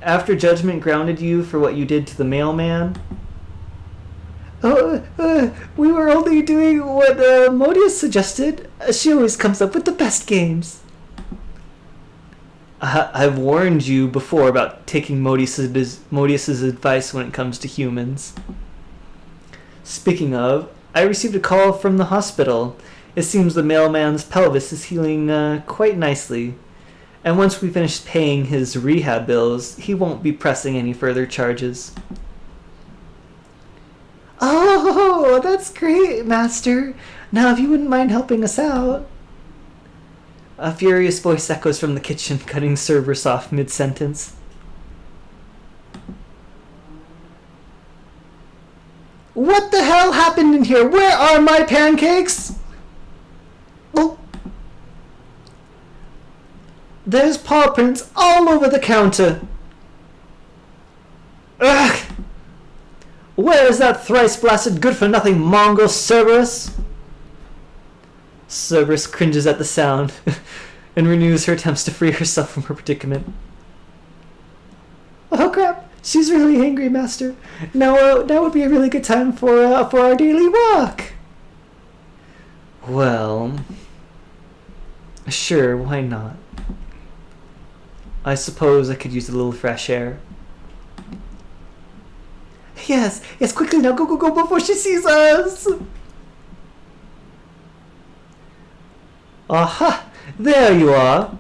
After judgment grounded you for what you did to the mailman? We were only doing what Modius suggested. She always comes up with the best games. I've warned you before about taking Modius's advice when it comes to humans. Speaking of, I received a call from the hospital. It seems the mailman's pelvis is healing quite nicely. And once we finish paying his rehab bills, he won't be pressing any further charges. Oh, that's great, Master. Now, if you wouldn't mind helping us out. A furious voice echoes from the kitchen, cutting Cerberus off mid-sentence. What the hell happened in here? Where are my pancakes? Oh. There's paw prints all over the counter. Ugh! Where is that thrice-blasted good-for-nothing mongrel Cerberus? Cerberus cringes at the sound and renews her attempts to free herself from her predicament. Oh crap! She's really angry, Master. Now would be a really good time for our daily walk. Well, sure, why not? I suppose I could use a little fresh air. Yes, quickly now, go before she sees us! Aha! There you are!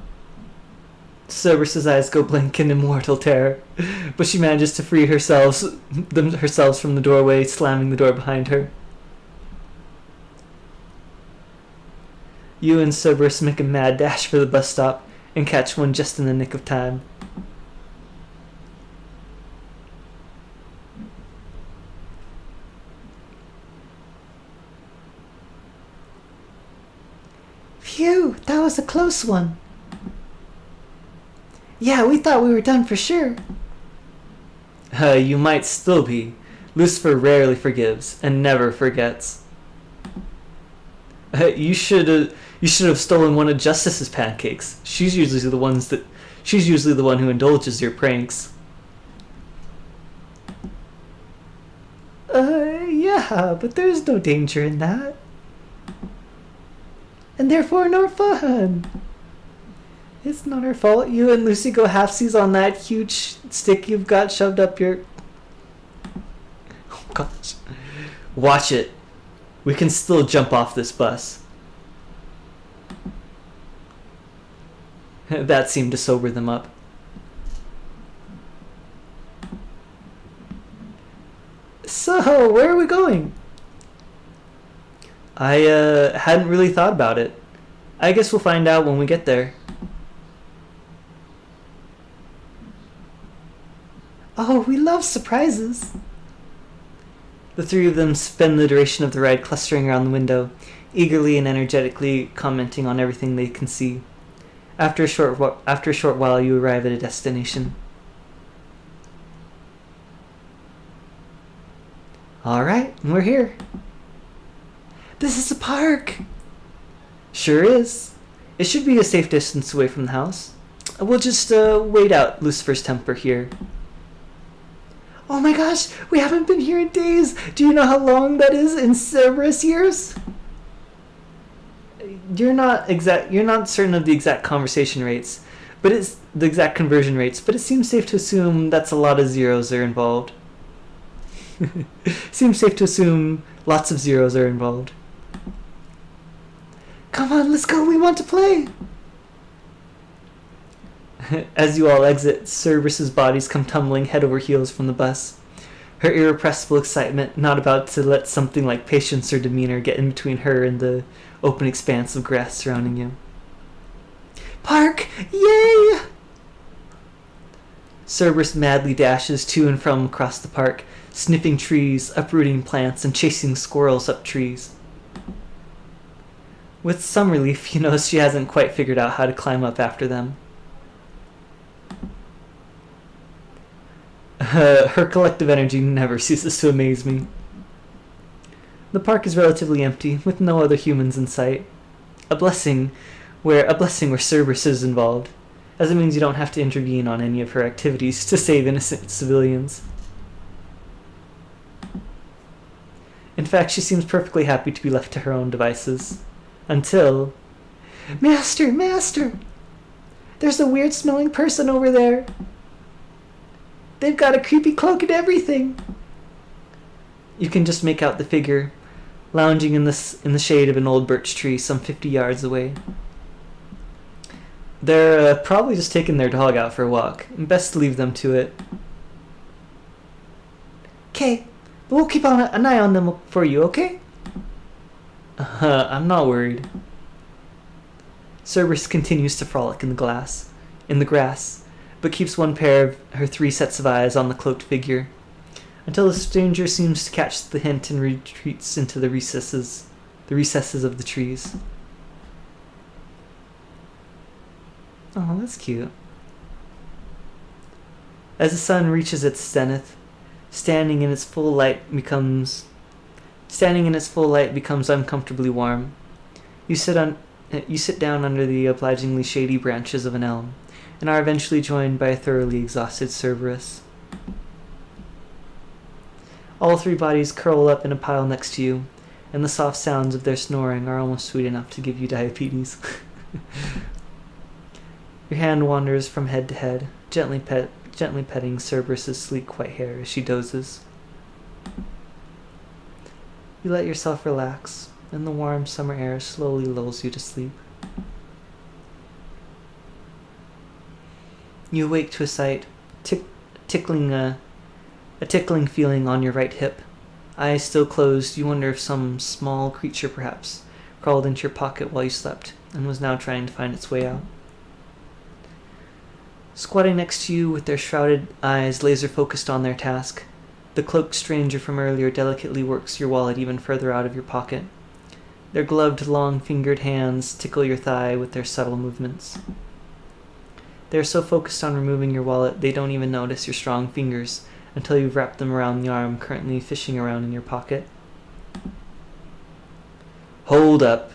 Cerberus's eyes go blank in immortal terror, but she manages to free herself from the doorway, slamming the door behind her. You and Cerberus make a mad dash for the bus stop and catch one just in the nick of time. Phew, that was a close one. Yeah, we thought we were done for sure. You might still be. Lucifer rarely forgives and never forgets. You should have stolen one of Justice's pancakes. She's usually the one who indulges your pranks. Yeah, but there's no danger in that. And therefore no fun. It's not our fault. You and Lucy go halfsies on that huge stick you've got shoved up your... Oh gosh. Watch it. We can still jump off this bus. That seemed to sober them up. So, where are we going? I hadn't really thought about it. I guess we'll find out when we get there. Oh, we love surprises. The three of them spend the duration of the ride clustering around the window, eagerly and energetically commenting on everything they can see. After a short while, you arrive at a destination. All right, we're here. This is a park. Sure is. It should be a safe distance away from the house. We'll just wait out Lucifer's temper here. Oh my gosh, we haven't been here in days. Do you know how long that is in Cerberus years? You're not certain of the exact conversation rates, but it's the exact conversion rates, but it seems safe to assume that's a lot of zeros are involved. Seems safe to assume lots of zeros are involved. Come on, let's go, we want to play! As you all exit, Cerberus's bodies come tumbling head over heels from the bus. Her irrepressible excitement not about to let something like patience or demeanor get in between her and the open expanse of grass surrounding you. Park! Yay! Cerberus madly dashes to and from across the park, sniffing trees, uprooting plants, and chasing squirrels up trees. With some relief, you notice she hasn't quite figured out how to climb up after them. Her collective energy never ceases to amaze me. The park is relatively empty, with no other humans in sight. A blessing where Cerberus is involved, as it means you don't have to intervene on any of her activities to save innocent civilians. In fact, she seems perfectly happy to be left to her own devices. Until... Master! There's a weird-smelling person over there. They've got a creepy cloak and everything. You can just make out the figure, lounging in the shade of an old birch tree some 50 yards away. They're probably just taking their dog out for a walk. Best to leave them to it. Okay, but we'll keep an eye on them for you, okay? I'm not worried. Cerberus continues to frolic in the grass, but keeps one pair of her 3 sets of eyes on the cloaked figure, until the stranger seems to catch the hint and retreats into the recesses of the trees. Oh, that's cute. As the sun reaches its zenith, standing in its full light becomes uncomfortably warm. You sit down under the obligingly shady branches of an elm, and are eventually joined by a thoroughly exhausted Cerberus. All three bodies curl up in a pile next to you, and the soft sounds of their snoring are almost sweet enough to give you diabetes. Your hand wanders from head to head, gently petting Cerberus's sleek white hair as she dozes. You let yourself relax, and the warm summer air slowly lulls you to sleep. You awake to a sight, tickling feeling on your right hip. Eyes still closed, you wonder if some small creature perhaps crawled into your pocket while you slept and was now trying to find its way out. Squatting next to you with their shrouded eyes laser focused on their task, the cloaked stranger from earlier delicately works your wallet even further out of your pocket. Their gloved, long-fingered hands tickle your thigh with their subtle movements. They are so focused on removing your wallet they don't even notice your strong fingers until you've wrapped them around the arm currently fishing around in your pocket. Hold up.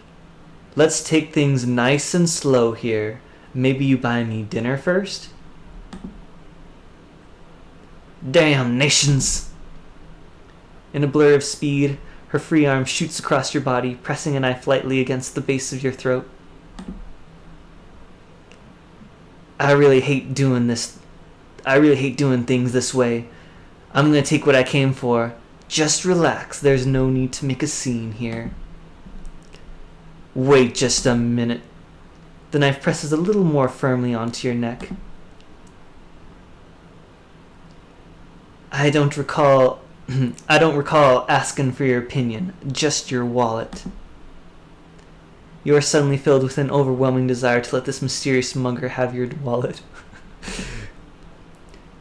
Let's take things nice and slow here. Maybe you buy me dinner first? Damn nations! In a blur of speed, her free arm shoots across your body, pressing a knife lightly against the base of your throat. I really hate doing things this way. I'm gonna take what I came for. Just relax, there's no need to make a scene here. Wait just a minute. The knife presses a little more firmly onto your neck. I don't recall asking for your opinion, just your wallet. You are suddenly filled with an overwhelming desire to let this mysterious mugger have your wallet.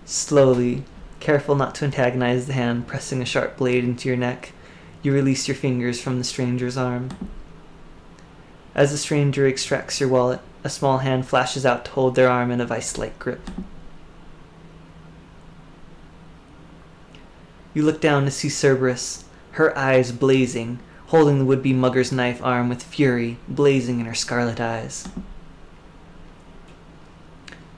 Slowly, careful not to antagonize the hand pressing a sharp blade into your neck, you release your fingers from the stranger's arm. As the stranger extracts your wallet, a small hand flashes out to hold their arm in a vice-like grip. You look down to see Cerberus, her eyes blazing, holding the would-be mugger's knife arm with fury blazing in her scarlet eyes.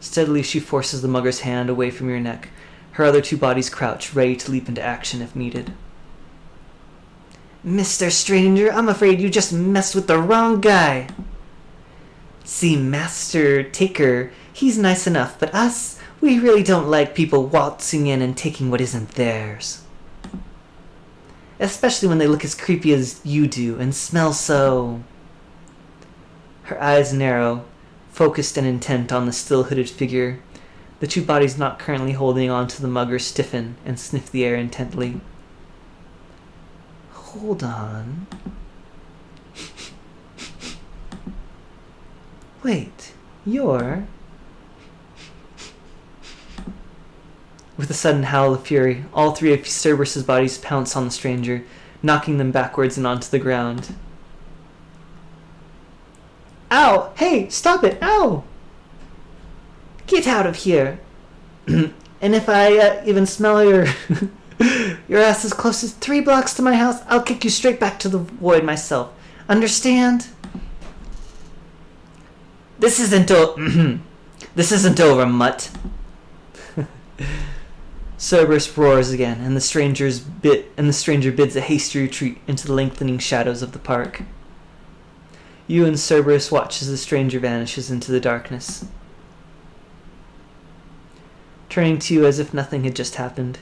Steadily she forces the mugger's hand away from your neck. Her other two bodies crouch, ready to leap into action if needed. Mr. Stranger, I'm afraid you just messed with the wrong guy. See, Master Taker, he's nice enough, but us, we really don't like people waltzing in and taking what isn't theirs. Especially when they look as creepy as you do and smell so... Her eyes narrow, focused and intent on the still hooded figure. The two bodies not currently holding on to the mugger stiffen and sniff the air intently. Hold on. Wait, you're... With a sudden howl of fury, all three of Cerberus's bodies pounce on the stranger, knocking them backwards and onto the ground. Ow! Hey, stop it! Ow! Get out of here! And if I even smell your ass as close as 3 blocks to my house, I'll kick you straight back to the void myself. Understand? This isn't over, mutt. Cerberus roars again, and the stranger bids a hasty retreat into the lengthening shadows of the park. You and Cerberus watch as the stranger vanishes into the darkness. Turning to you as if nothing had just happened,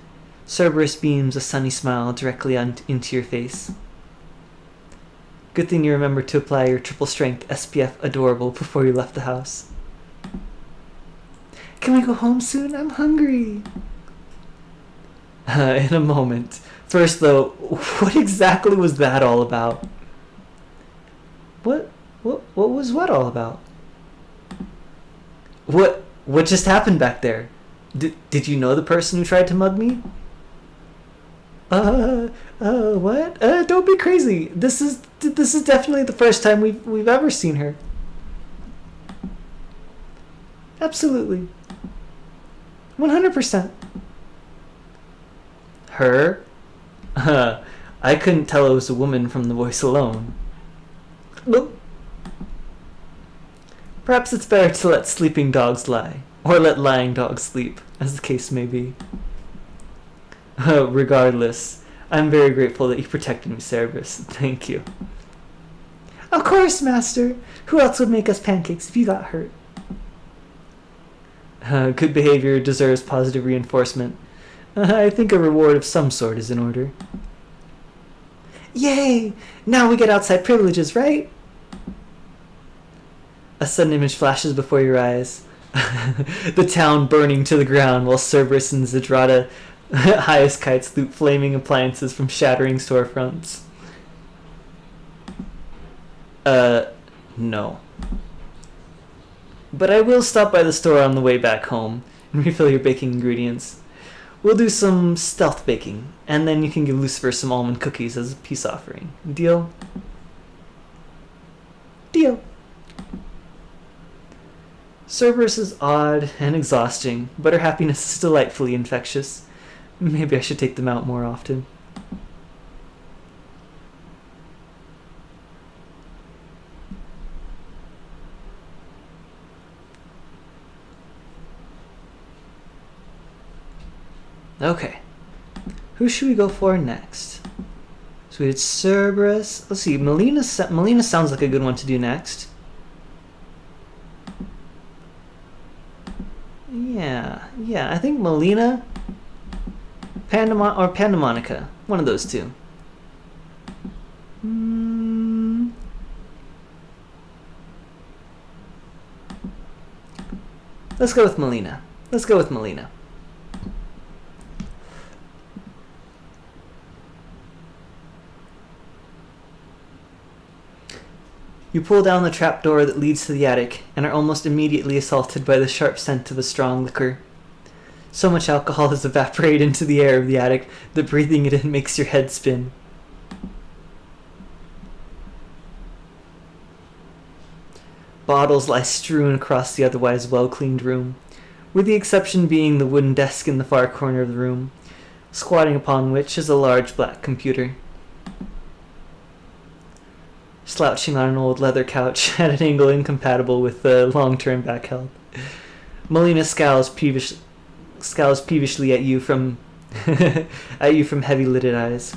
Cerberus beams a sunny smile directly into your face. Good thing you remembered to apply your triple strength SPF Adorable before you left the house. Can we go home soon? I'm hungry. In a moment. First, though, what exactly was that all about? What was what all about? What just happened back there? Did you know the person who tried to mug me? What? Don't be crazy. This is definitely the first time we've ever seen her. Absolutely. 100%. Her? I couldn't tell it was a woman from the voice alone. Nope. Perhaps it's better to let sleeping dogs lie, or let lying dogs sleep, as the case may be. Regardless, I'm very grateful that you protected me, Cerberus. Thank you. Of course, Master. Who else would make us pancakes if you got hurt? Good behavior deserves positive reinforcement. I think a reward of some sort is in order. Yay! Now we get outside privileges, right? A sudden image flashes before your eyes. The town burning to the ground while Cerberus and Zidrata highest kites loop flaming appliances from shattering storefronts. No. But I will stop by the store on the way back home and refill your baking ingredients. We'll do some stealth baking, and then you can give Lucifer some almond cookies as a peace offering. Deal? Deal. Cerberus is odd and exhausting, but her happiness is delightfully infectious. Maybe I should take them out more often. Okay. Who should we go for next? So we had Cerberus. Let's see. Melina sounds like a good one to do next. Yeah. I think Melina, Pandamonica. One of those two. Let's go with Melina. You pull down the trapdoor that leads to the attic and are almost immediately assaulted by the sharp scent of a strong liquor. So much alcohol has evaporated into the air of the attic that breathing it in makes your head spin. Bottles lie strewn across the otherwise well-cleaned room, with the exception being the wooden desk in the far corner of the room, squatting upon which is a large black computer. Slouching on an old leather couch at an angle incompatible with long-term back health, Melina scowls peevishly at you from heavy-lidded eyes.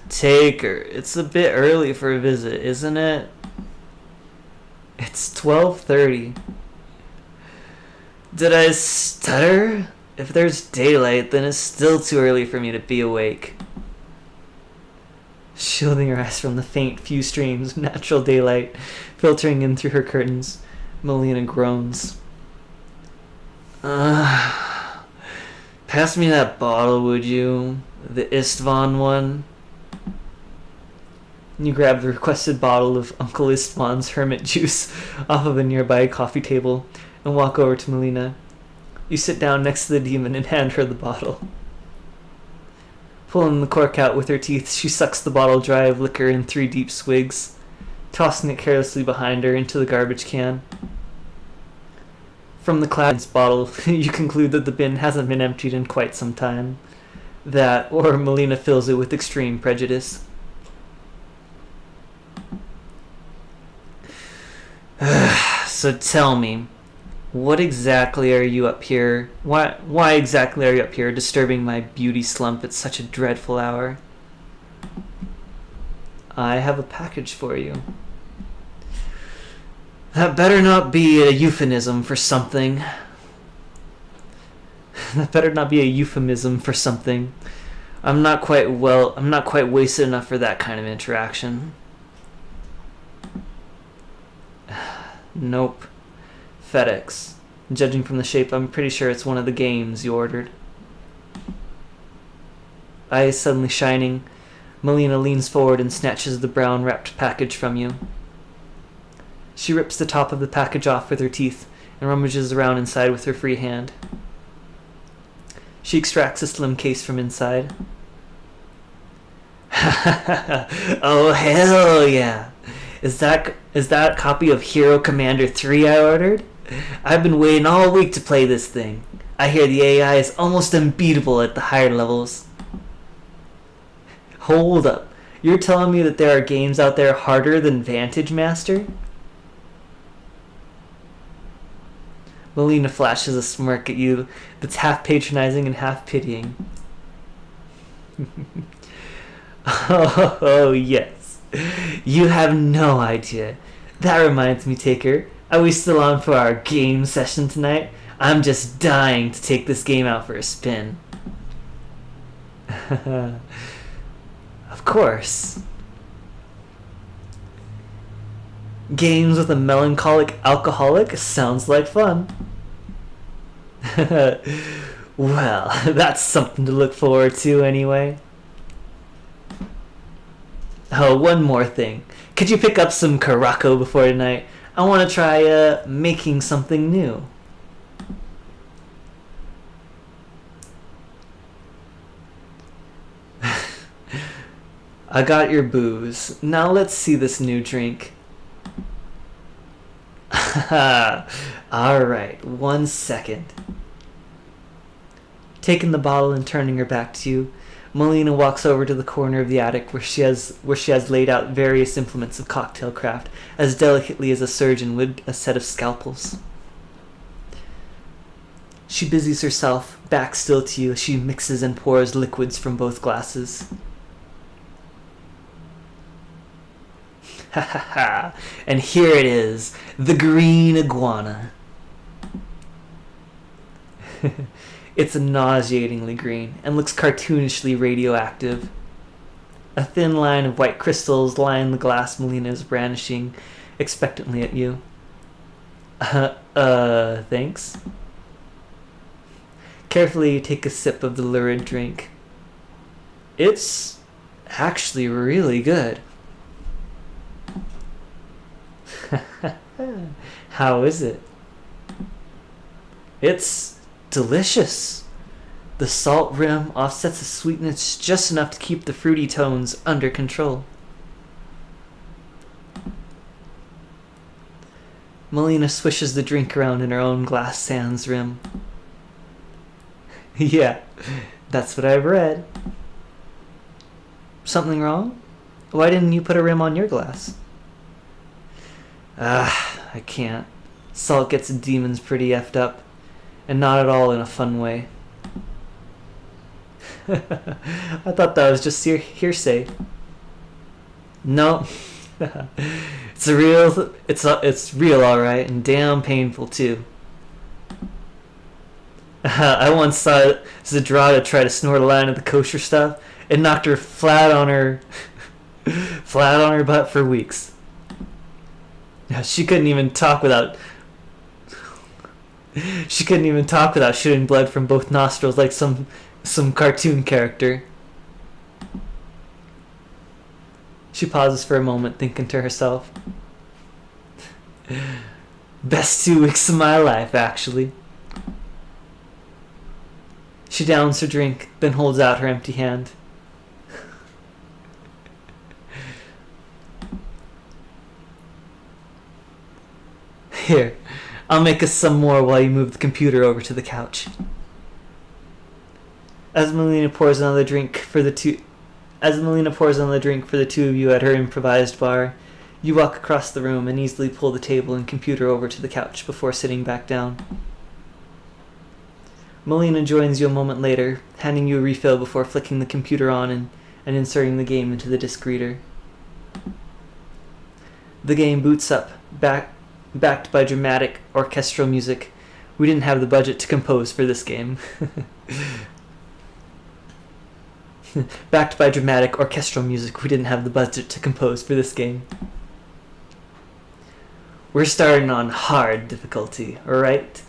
Taker, it's a bit early for a visit, isn't it? It's 12:30. Did I stutter? If there's daylight, then it's still too early for me to be awake. Shielding her eyes from the faint few streams of natural daylight filtering in through her curtains, Melina groans. Pass me that bottle, would you? The Istvan one? You grab the requested bottle of Uncle Istvan's hermit juice off of a nearby coffee table and walk over to Melina. You sit down next to the demon and hand her the bottle. Pulling the cork out with her teeth, she sucks the bottle dry of liquor in 3 deep swigs, tossing it carelessly behind her into the garbage can. From the cloud's bottle, you conclude that the bin hasn't been emptied in quite some time. That, or Melina fills it with extreme prejudice. So tell me, what exactly are you up here? Why exactly are you up here disturbing my beauty slump at such a dreadful hour? I have a package for you. That better not be a euphemism for something. That better not be a euphemism for something. I'm not quite wasted enough for that kind of interaction. Nope. FedEx. Judging from the shape, I'm pretty sure it's one of the games you ordered. Eyes suddenly shining, Melina leans forward and snatches the brown wrapped package from you. She rips the top of the package off with her teeth and rummages around inside with her free hand. She extracts a slim case from inside. Oh, hell yeah! Is that a copy of Hero Commander 3 I ordered? I've been waiting all week to play this thing. I hear the AI is almost unbeatable at the higher levels. Hold up. You're telling me that there are games out there harder than Vantage Master? Melina flashes a smirk at you that's half patronizing and half pitying. Oh, yes. You have no idea. That reminds me, Taker. Are we still on for our game session tonight? I'm just dying to take this game out for a spin. Of course. Games with a melancholic alcoholic sounds like fun. Well, that's something to look forward to anyway. Oh, one more thing. Could you pick up some Caraco before tonight? I want to try making something new. I got your booze. Now let's see this new drink. Alright, 1 second. Taking the bottle and turning her back to you, Melina walks over to the corner of the attic where she has laid out various implements of cocktail craft as delicately as a surgeon would a set of scalpels. She busies herself, back still to you as she mixes and pours liquids from both glasses. Ha ha ha. And here it is, the green iguana. It's nauseatingly green and looks cartoonishly radioactive. A thin line of white crystals line the glass Melina is brandishing expectantly at you. Thanks. Carefully you take a sip of the lurid drink. It's actually really good. How is it? It's delicious. The salt rim offsets the sweetness just enough to keep the fruity tones under control. Melina swishes the drink around in her own glass sans rim. Yeah, that's what I've read. Something wrong? Why didn't you put a rim on your glass? I can't. Salt gets demons pretty effed up, and not at all in a fun way. I thought that was just hearsay. No, it's real. It's real, all right, and damn painful too. I once saw Zadrada try to snort a line of the kosher stuff. It knocked her flat on her butt for weeks. She couldn't even talk without shooting blood from both nostrils like some cartoon character. She pauses for a moment, thinking to herself, best 2 weeks of my life, actually. She downs her drink, then holds out her empty hand. Here, I'll make us some more while you move the computer over to the couch. As Melina pours another drink for the two of you at her improvised bar, you walk across the room and easily pull the table and computer over to the couch before sitting back down. Melina joins you a moment later, handing you a refill before flicking the computer on and inserting the game into the disc reader. The game boots up, backed by dramatic orchestral music. We didn't have the budget to compose for this game. Backed by dramatic orchestral music, we didn't have the budget to compose for this game. We're starting on hard difficulty, alright?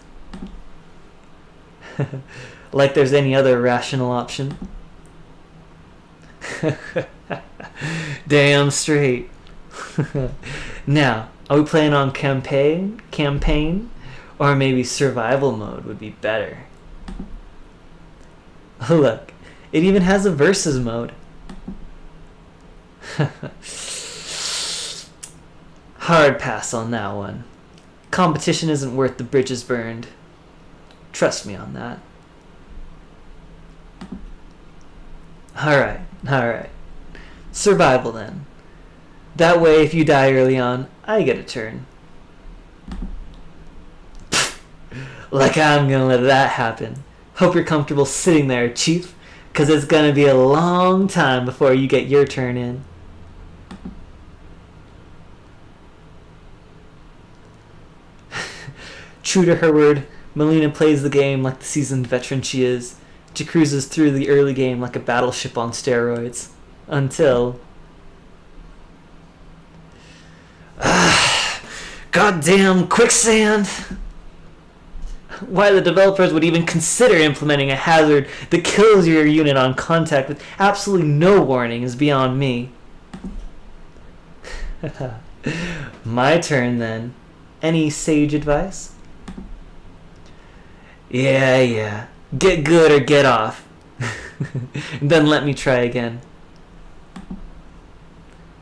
Like there's any other rational option. Damn straight. Now, are we playing on campaign, or maybe survival mode would be better? Look, it even has a versus mode. Hard pass on that one. Competition isn't worth the bridges burned. Trust me on that. Alright. Survival then. That way, if you die early on, I get a turn. Like I'm gonna let that happen. Hope you're comfortable sitting there, Chief, because it's gonna be a long time before you get your turn in. True to her word, Melina plays the game like the seasoned veteran she is. She cruises through the early game like a battleship on steroids. Until... goddamn quicksand! Why the developers would even consider implementing a hazard that kills your unit on contact with absolutely no warning is beyond me. My turn then. Any sage advice? Yeah. Get good or get off. Then let me try again.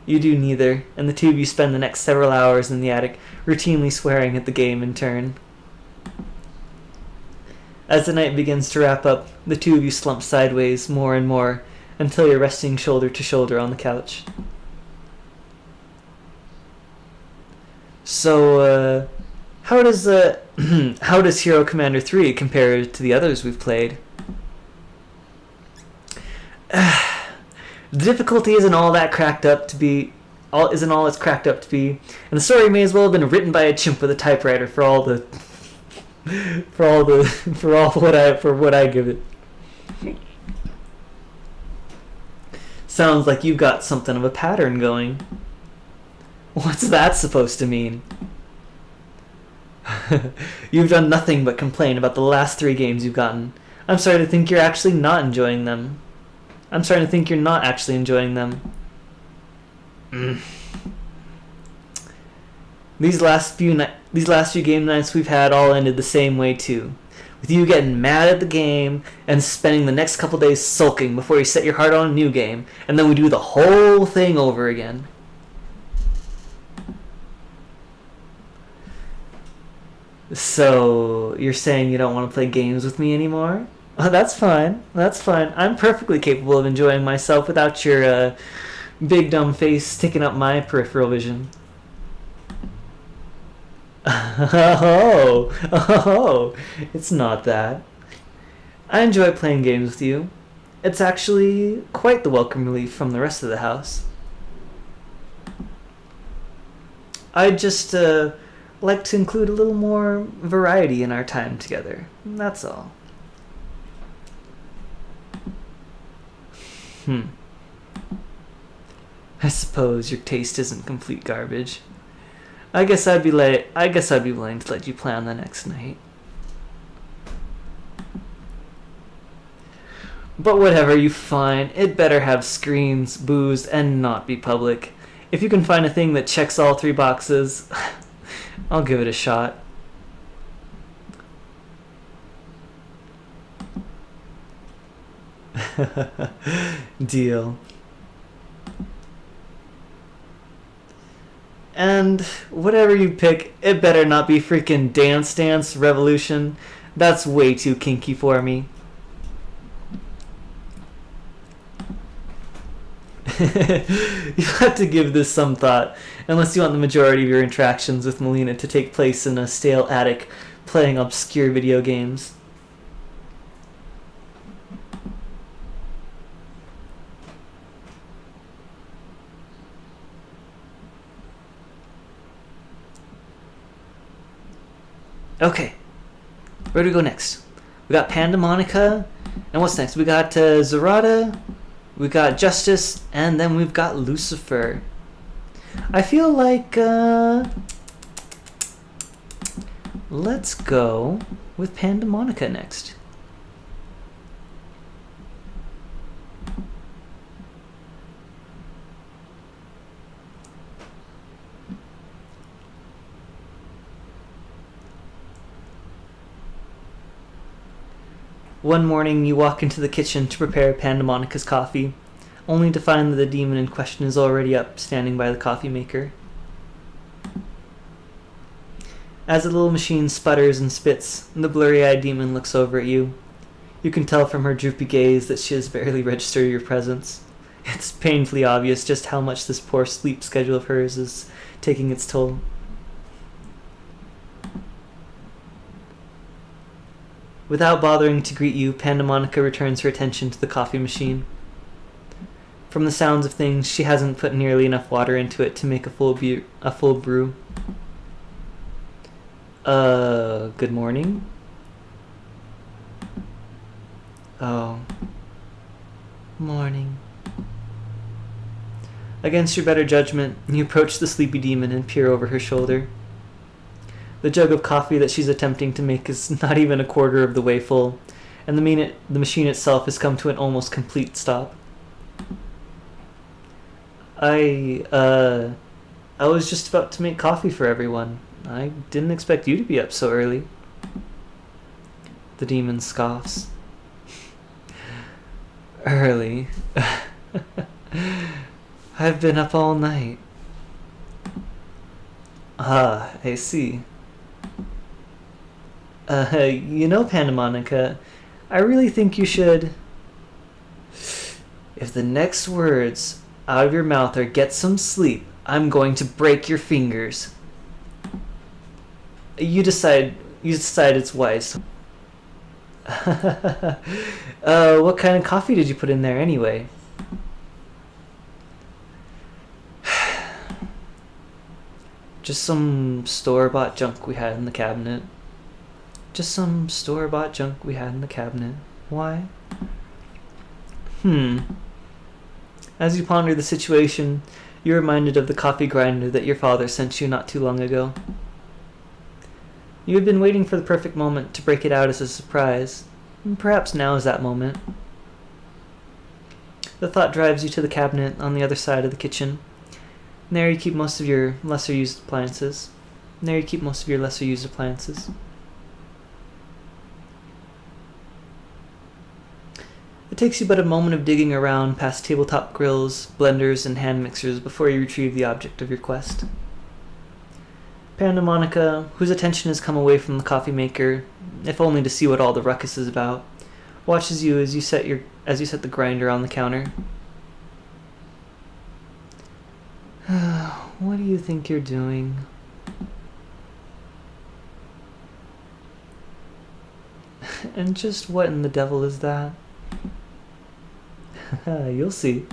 You do neither, and the two of you spend the next several hours in the attic, routinely swearing at the game in turn. As the night begins to wrap up, the two of you slump sideways more and more, until you're resting shoulder to shoulder on the couch. So, how does Hero Commander 3 compare to the others we've played? The difficulty isn't all it's cracked up to be, and the story may as well have been written by a chimp with a typewriter for what I give it. Sounds like you've got something of a pattern going. What's that supposed to mean? You've done nothing but complain about the last 3 games you've gotten. I'm starting to think you're actually not enjoying them. These last few game nights we've had all ended the same way too, with you getting mad at the game and spending the next couple days sulking before you set your heart on a new game, and then we do the whole thing over again. So you're saying you don't want to play games with me anymore? Oh, that's fine. I'm perfectly capable of enjoying myself without your big dumb face sticking up my peripheral vision. Oh, it's not that. I enjoy playing games with you. It's actually quite the welcome relief from the rest of the house. I'd just like to include a little more variety in our time together. That's all. I suppose your taste isn't complete garbage. I guess I'd be willing to let you play on the next night. But whatever you find, it better have screens, booze, and not be public. If you can find a thing that checks all 3 boxes, I'll give it a shot. Deal. And whatever you pick, it better not be freaking Dance Dance Revolution. That's way too kinky for me. You have to give this some thought, unless you want the majority of your interactions with Melina to take place in a stale attic playing obscure video games. Okay, where do we go next? We got Pandemonica, and what's next? We got Zerata, we got Justice, and then we've got Lucifer. I feel like, let's go with Pandemonica next. One morning, you walk into the kitchen to prepare Pandemonica's coffee, only to find that the demon in question is already up, standing by the coffee maker. As the little machine sputters and spits, the blurry-eyed demon looks over at you. You can tell from her droopy gaze that she has barely registered your presence. It's painfully obvious just how much this poor sleep schedule of hers is taking its toll. Without bothering to greet you, Pandemonica returns her attention to the coffee machine. From the sounds of things, she hasn't put nearly enough water into it to make a full brew. Good morning? Oh. Morning. Against your better judgment, you approach the sleepy demon and peer over her shoulder. The jug of coffee that she's attempting to make is not even a quarter of the way full, and the machine itself has come to an almost complete stop. I was just about to make coffee for everyone. I didn't expect you to be up so early. The demon scoffs. Early? I've been up all night. Ah, I see. Pandemonica, I really think you should... If the next words out of your mouth are "get some sleep," I'm going to break your fingers. You decide it's wise. What kind of coffee did you put in there anyway? Just some store-bought junk we had in the cabinet. Why? As you ponder the situation, you're reminded of the coffee grinder that your father sent you not too long ago. You had been waiting for the perfect moment to break it out as a surprise, and perhaps now is that moment. The thought drives you to the cabinet on the other side of the kitchen. And there you keep most of your lesser used appliances. It takes you but a moment of digging around past tabletop grills, blenders, and hand mixers before you retrieve the object of your quest. Pandemonica, whose attention has come away from the coffee maker, if only to see what all the ruckus is about, watches you as you set the grinder on the counter. What do you think you're doing? And just what in the devil is that? You'll see.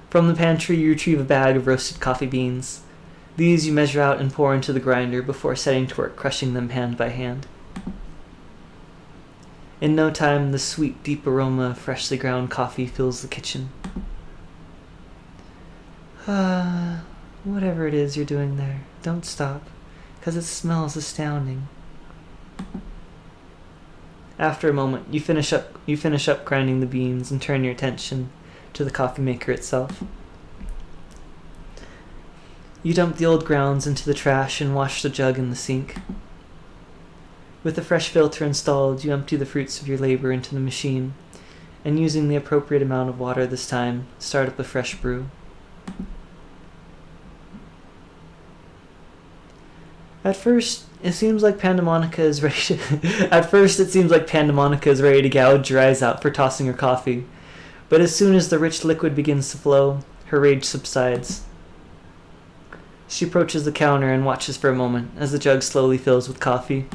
From the pantry, you retrieve a bag of roasted coffee beans. These you measure out and pour into the grinder before setting to work crushing them hand by hand. In no time, the sweet, deep aroma of freshly ground coffee fills the kitchen. Whatever it is you're doing there, don't stop, 'cause it smells astounding. After a moment, you finish up grinding the beans and turn your attention to the coffee maker itself. You dump the old grounds into the trash and wash the jug in the sink. With the fresh filter installed, you empty the fruits of your labor into the machine, and using the appropriate amount of water this time, start up a fresh brew. At first, it seems like Pandemonica is ready to gouge your eyes out for tossing her coffee, but as soon as the rich liquid begins to flow, her rage subsides. She approaches the counter and watches for a moment as the jug slowly fills with coffee.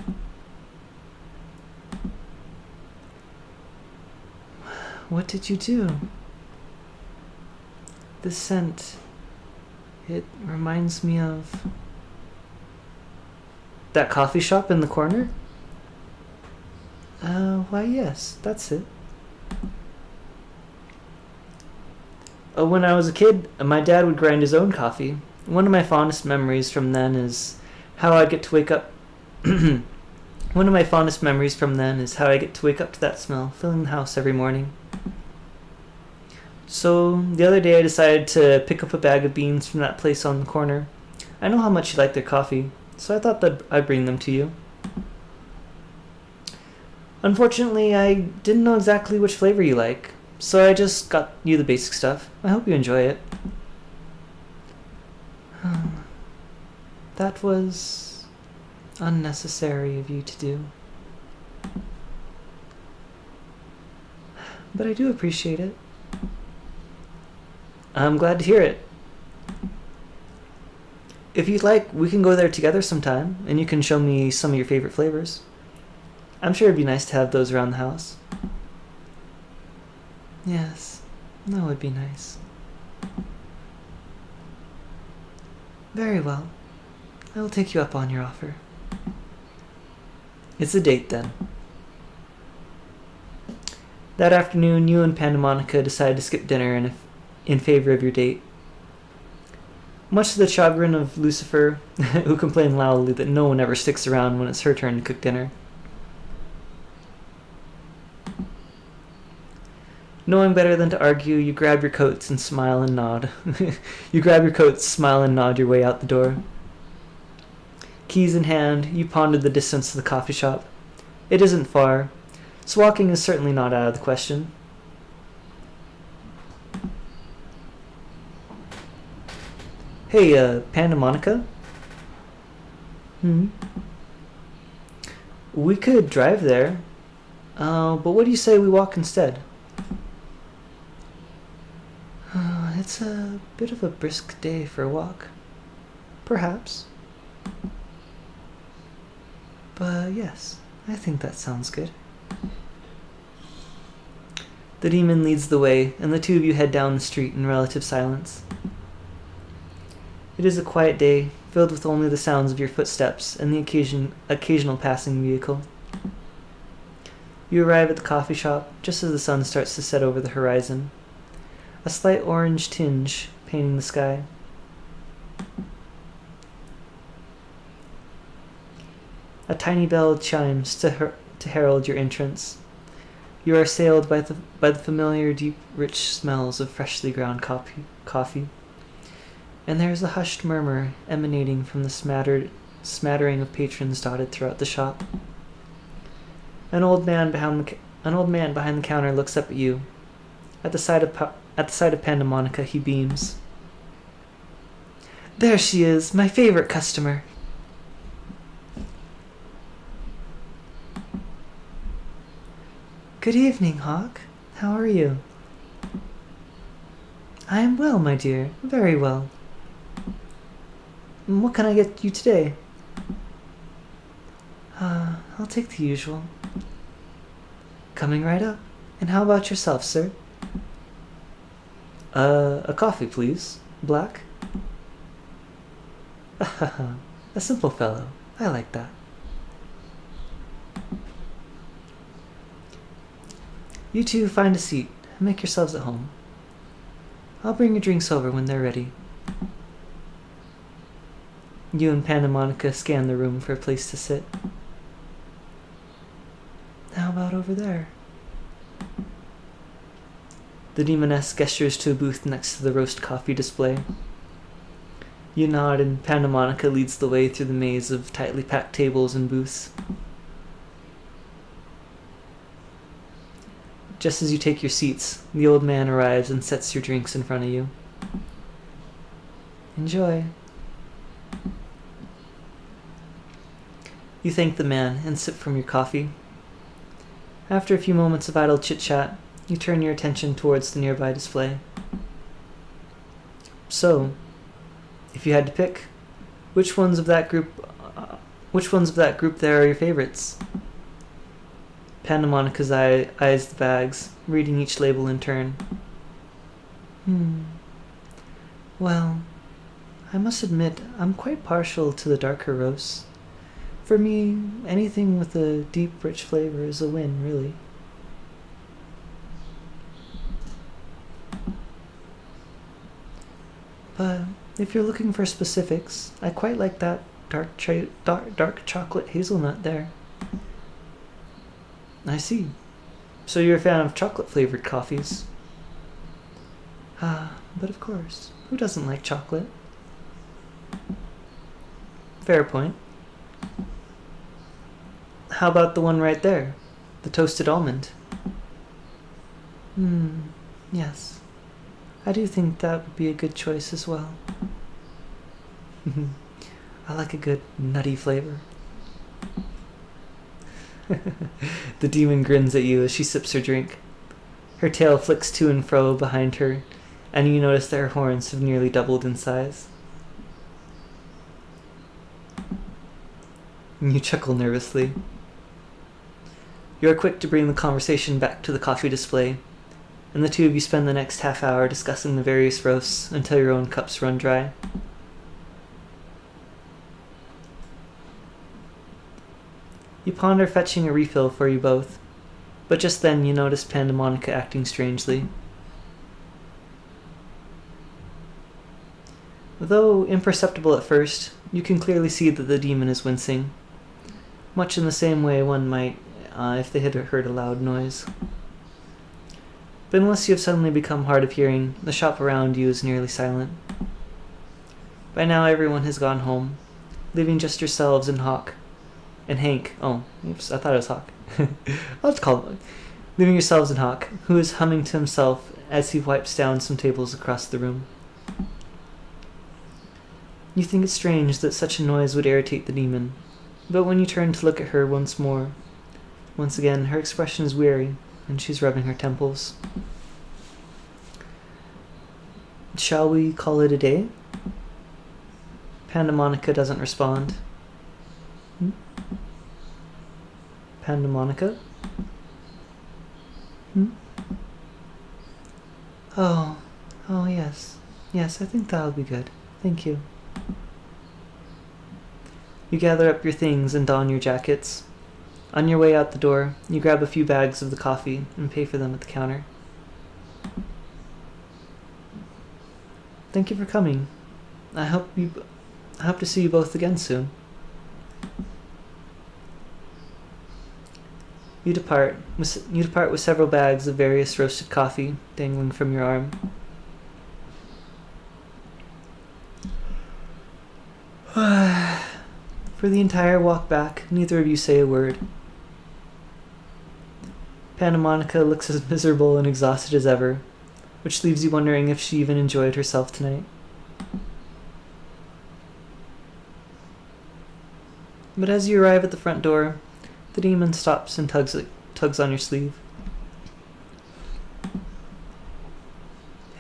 What did you do? This scent, it reminds me of... That coffee shop in the corner? Why yes, that's it. When I was a kid, my dad would grind his own coffee. One of my fondest memories from then is how I get to wake up... One of my fondest memories from then is how I get to wake up to that smell, filling the house every morning. So, the other day I decided to pick up a bag of beans from that place on the corner. I know how much you like their coffee, so I thought that I'd bring them to you. Unfortunately, I didn't know exactly which flavor you like, so I just got you the basic stuff. I hope you enjoy it. That was unnecessary of you to do. But I do appreciate it. I'm glad to hear it. If you'd like, we can go there together sometime, and you can show me some of your favorite flavors. I'm sure it'd be nice to have those around the house. Yes, that would be nice. Very well. I will take you up on your offer. It's a date, then. That afternoon, you and Pandamonica decide to skip dinner in favor of your date. Much to the chagrin of Lucifer, who complained loudly that no one ever sticks around when it's her turn to cook dinner. Knowing better than to argue, you grab your coats and smile and nod. You grab your coats, smile and nod your way out the door. Keys in hand, you ponder the distance to the coffee shop. It isn't far, so walking is certainly not out of the question. Hey, Pandamonica? We could drive there, but what do you say we walk instead? It's a bit of a brisk day for a walk. Perhaps. But yes, I think that sounds good. The demon leads the way, and the two of you head down the street in relative silence. It is a quiet day, filled with only the sounds of your footsteps and the occasional passing vehicle. You arrive at the coffee shop just as the sun starts to set over the horizon, a slight orange tinge painting the sky. A tiny bell chimes to herald your entrance. You are assailed by the familiar, deep, rich smells of freshly ground coffee, and there is a hushed murmur emanating from the smattering of patrons dotted throughout the shop. An old man behind the counter looks up at you. At the sight of Pandamonica, he beams. There she is, my favorite customer. Good evening, Hawk. How are you? I am well, my dear. Very well. What can I get you today? I'll take the usual. Coming right up. And how about yourself, sir? A coffee, please. Black? A simple fellow. I like that. You two find a seat and make yourselves at home. I'll bring your drinks over when they're ready. You and Pandamonica scan the room for a place to sit. How about over there? The demoness gestures to a booth next to the roast coffee display. You nod and Pandamonica leads the way through the maze of tightly packed tables and booths. Just as you take your seats, the old man arrives and sets your drinks in front of you. Enjoy. You thank the man and sip from your coffee. After a few moments of idle chit-chat, you turn your attention towards the nearby display. So, if you had to pick, which ones of that group there are your favorites? Pandamonica's eyes the bags, reading each label in turn. Well, I must admit I'm quite partial to the darker roasts. For me, anything with a deep, rich flavor is a win, really. But if you're looking for specifics, I quite like that dark chocolate hazelnut there. I see. So you're a fan of chocolate-flavored coffees? But of course, who doesn't like chocolate? Fair point. How about the one right there? The toasted almond? Yes. I do think that would be a good choice as well. I like a good nutty flavor. The demon grins at you as she sips her drink. Her tail flicks to and fro behind her, and you notice that her horns have nearly doubled in size. You chuckle nervously. You are quick to bring the conversation back to the coffee display, and the two of you spend the next half hour discussing the various roasts until your own cups run dry. You ponder fetching a refill for you both, but just then you notice Pandamonica acting strangely. Though imperceptible at first, you can clearly see that the demon is wincing, much in the same way one might if they had heard a loud noise. But unless you have suddenly become hard of hearing, the shop around you is nearly silent. By now everyone has gone home, leaving just yourselves and Hawk. And Hank. Oh, oops, I thought it was Hawk. I'll just call him. Leaving yourselves and Hawk, who is humming to himself as he wipes down some tables across the room. You think it strange that such a noise would irritate the demon, but when you turn to look at her once again, her expression is weary, and she's rubbing her temples. Shall we call it a day? Pandamonica doesn't respond. Pandamonica? Oh, yes. Yes, I think that'll be good. Thank you. You gather up your things and don your jackets. On your way out the door, you grab a few bags of the coffee and pay for them at the counter. Thank you for coming. I hope to see you both again soon. You depart with several bags of various roasted coffee dangling from your arm. For the entire walk back, neither of you say a word. Pandamonica looks as miserable and exhausted as ever, which leaves you wondering if she even enjoyed herself tonight. But as you arrive at the front door, the demon stops and tugs on your sleeve.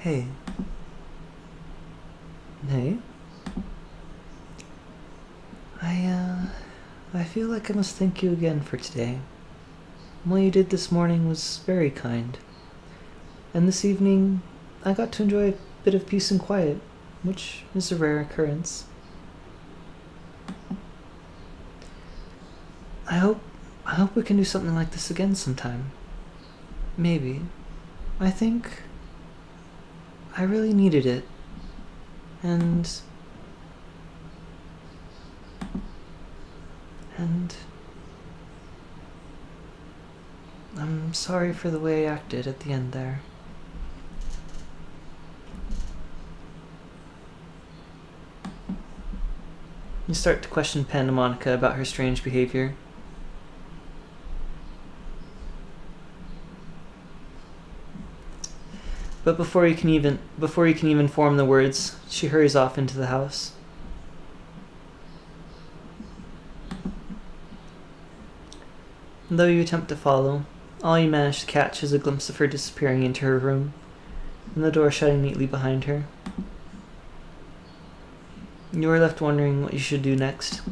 Hey. I feel like I must thank you again for today. What you did this morning was very kind. And this evening, I got to enjoy a bit of peace and quiet, which is a rare occurrence. I hope we can do something like this again sometime. Maybe. I think I really needed it. And I'm sorry for the way I acted at the end there. You start to question Pandamonica about her strange behavior. But before you can even form the words, she hurries off into the house. And though you attempt to follow, all you manage to catch is a glimpse of her disappearing into her room, and the door shutting neatly behind her. You are left wondering what you should do next.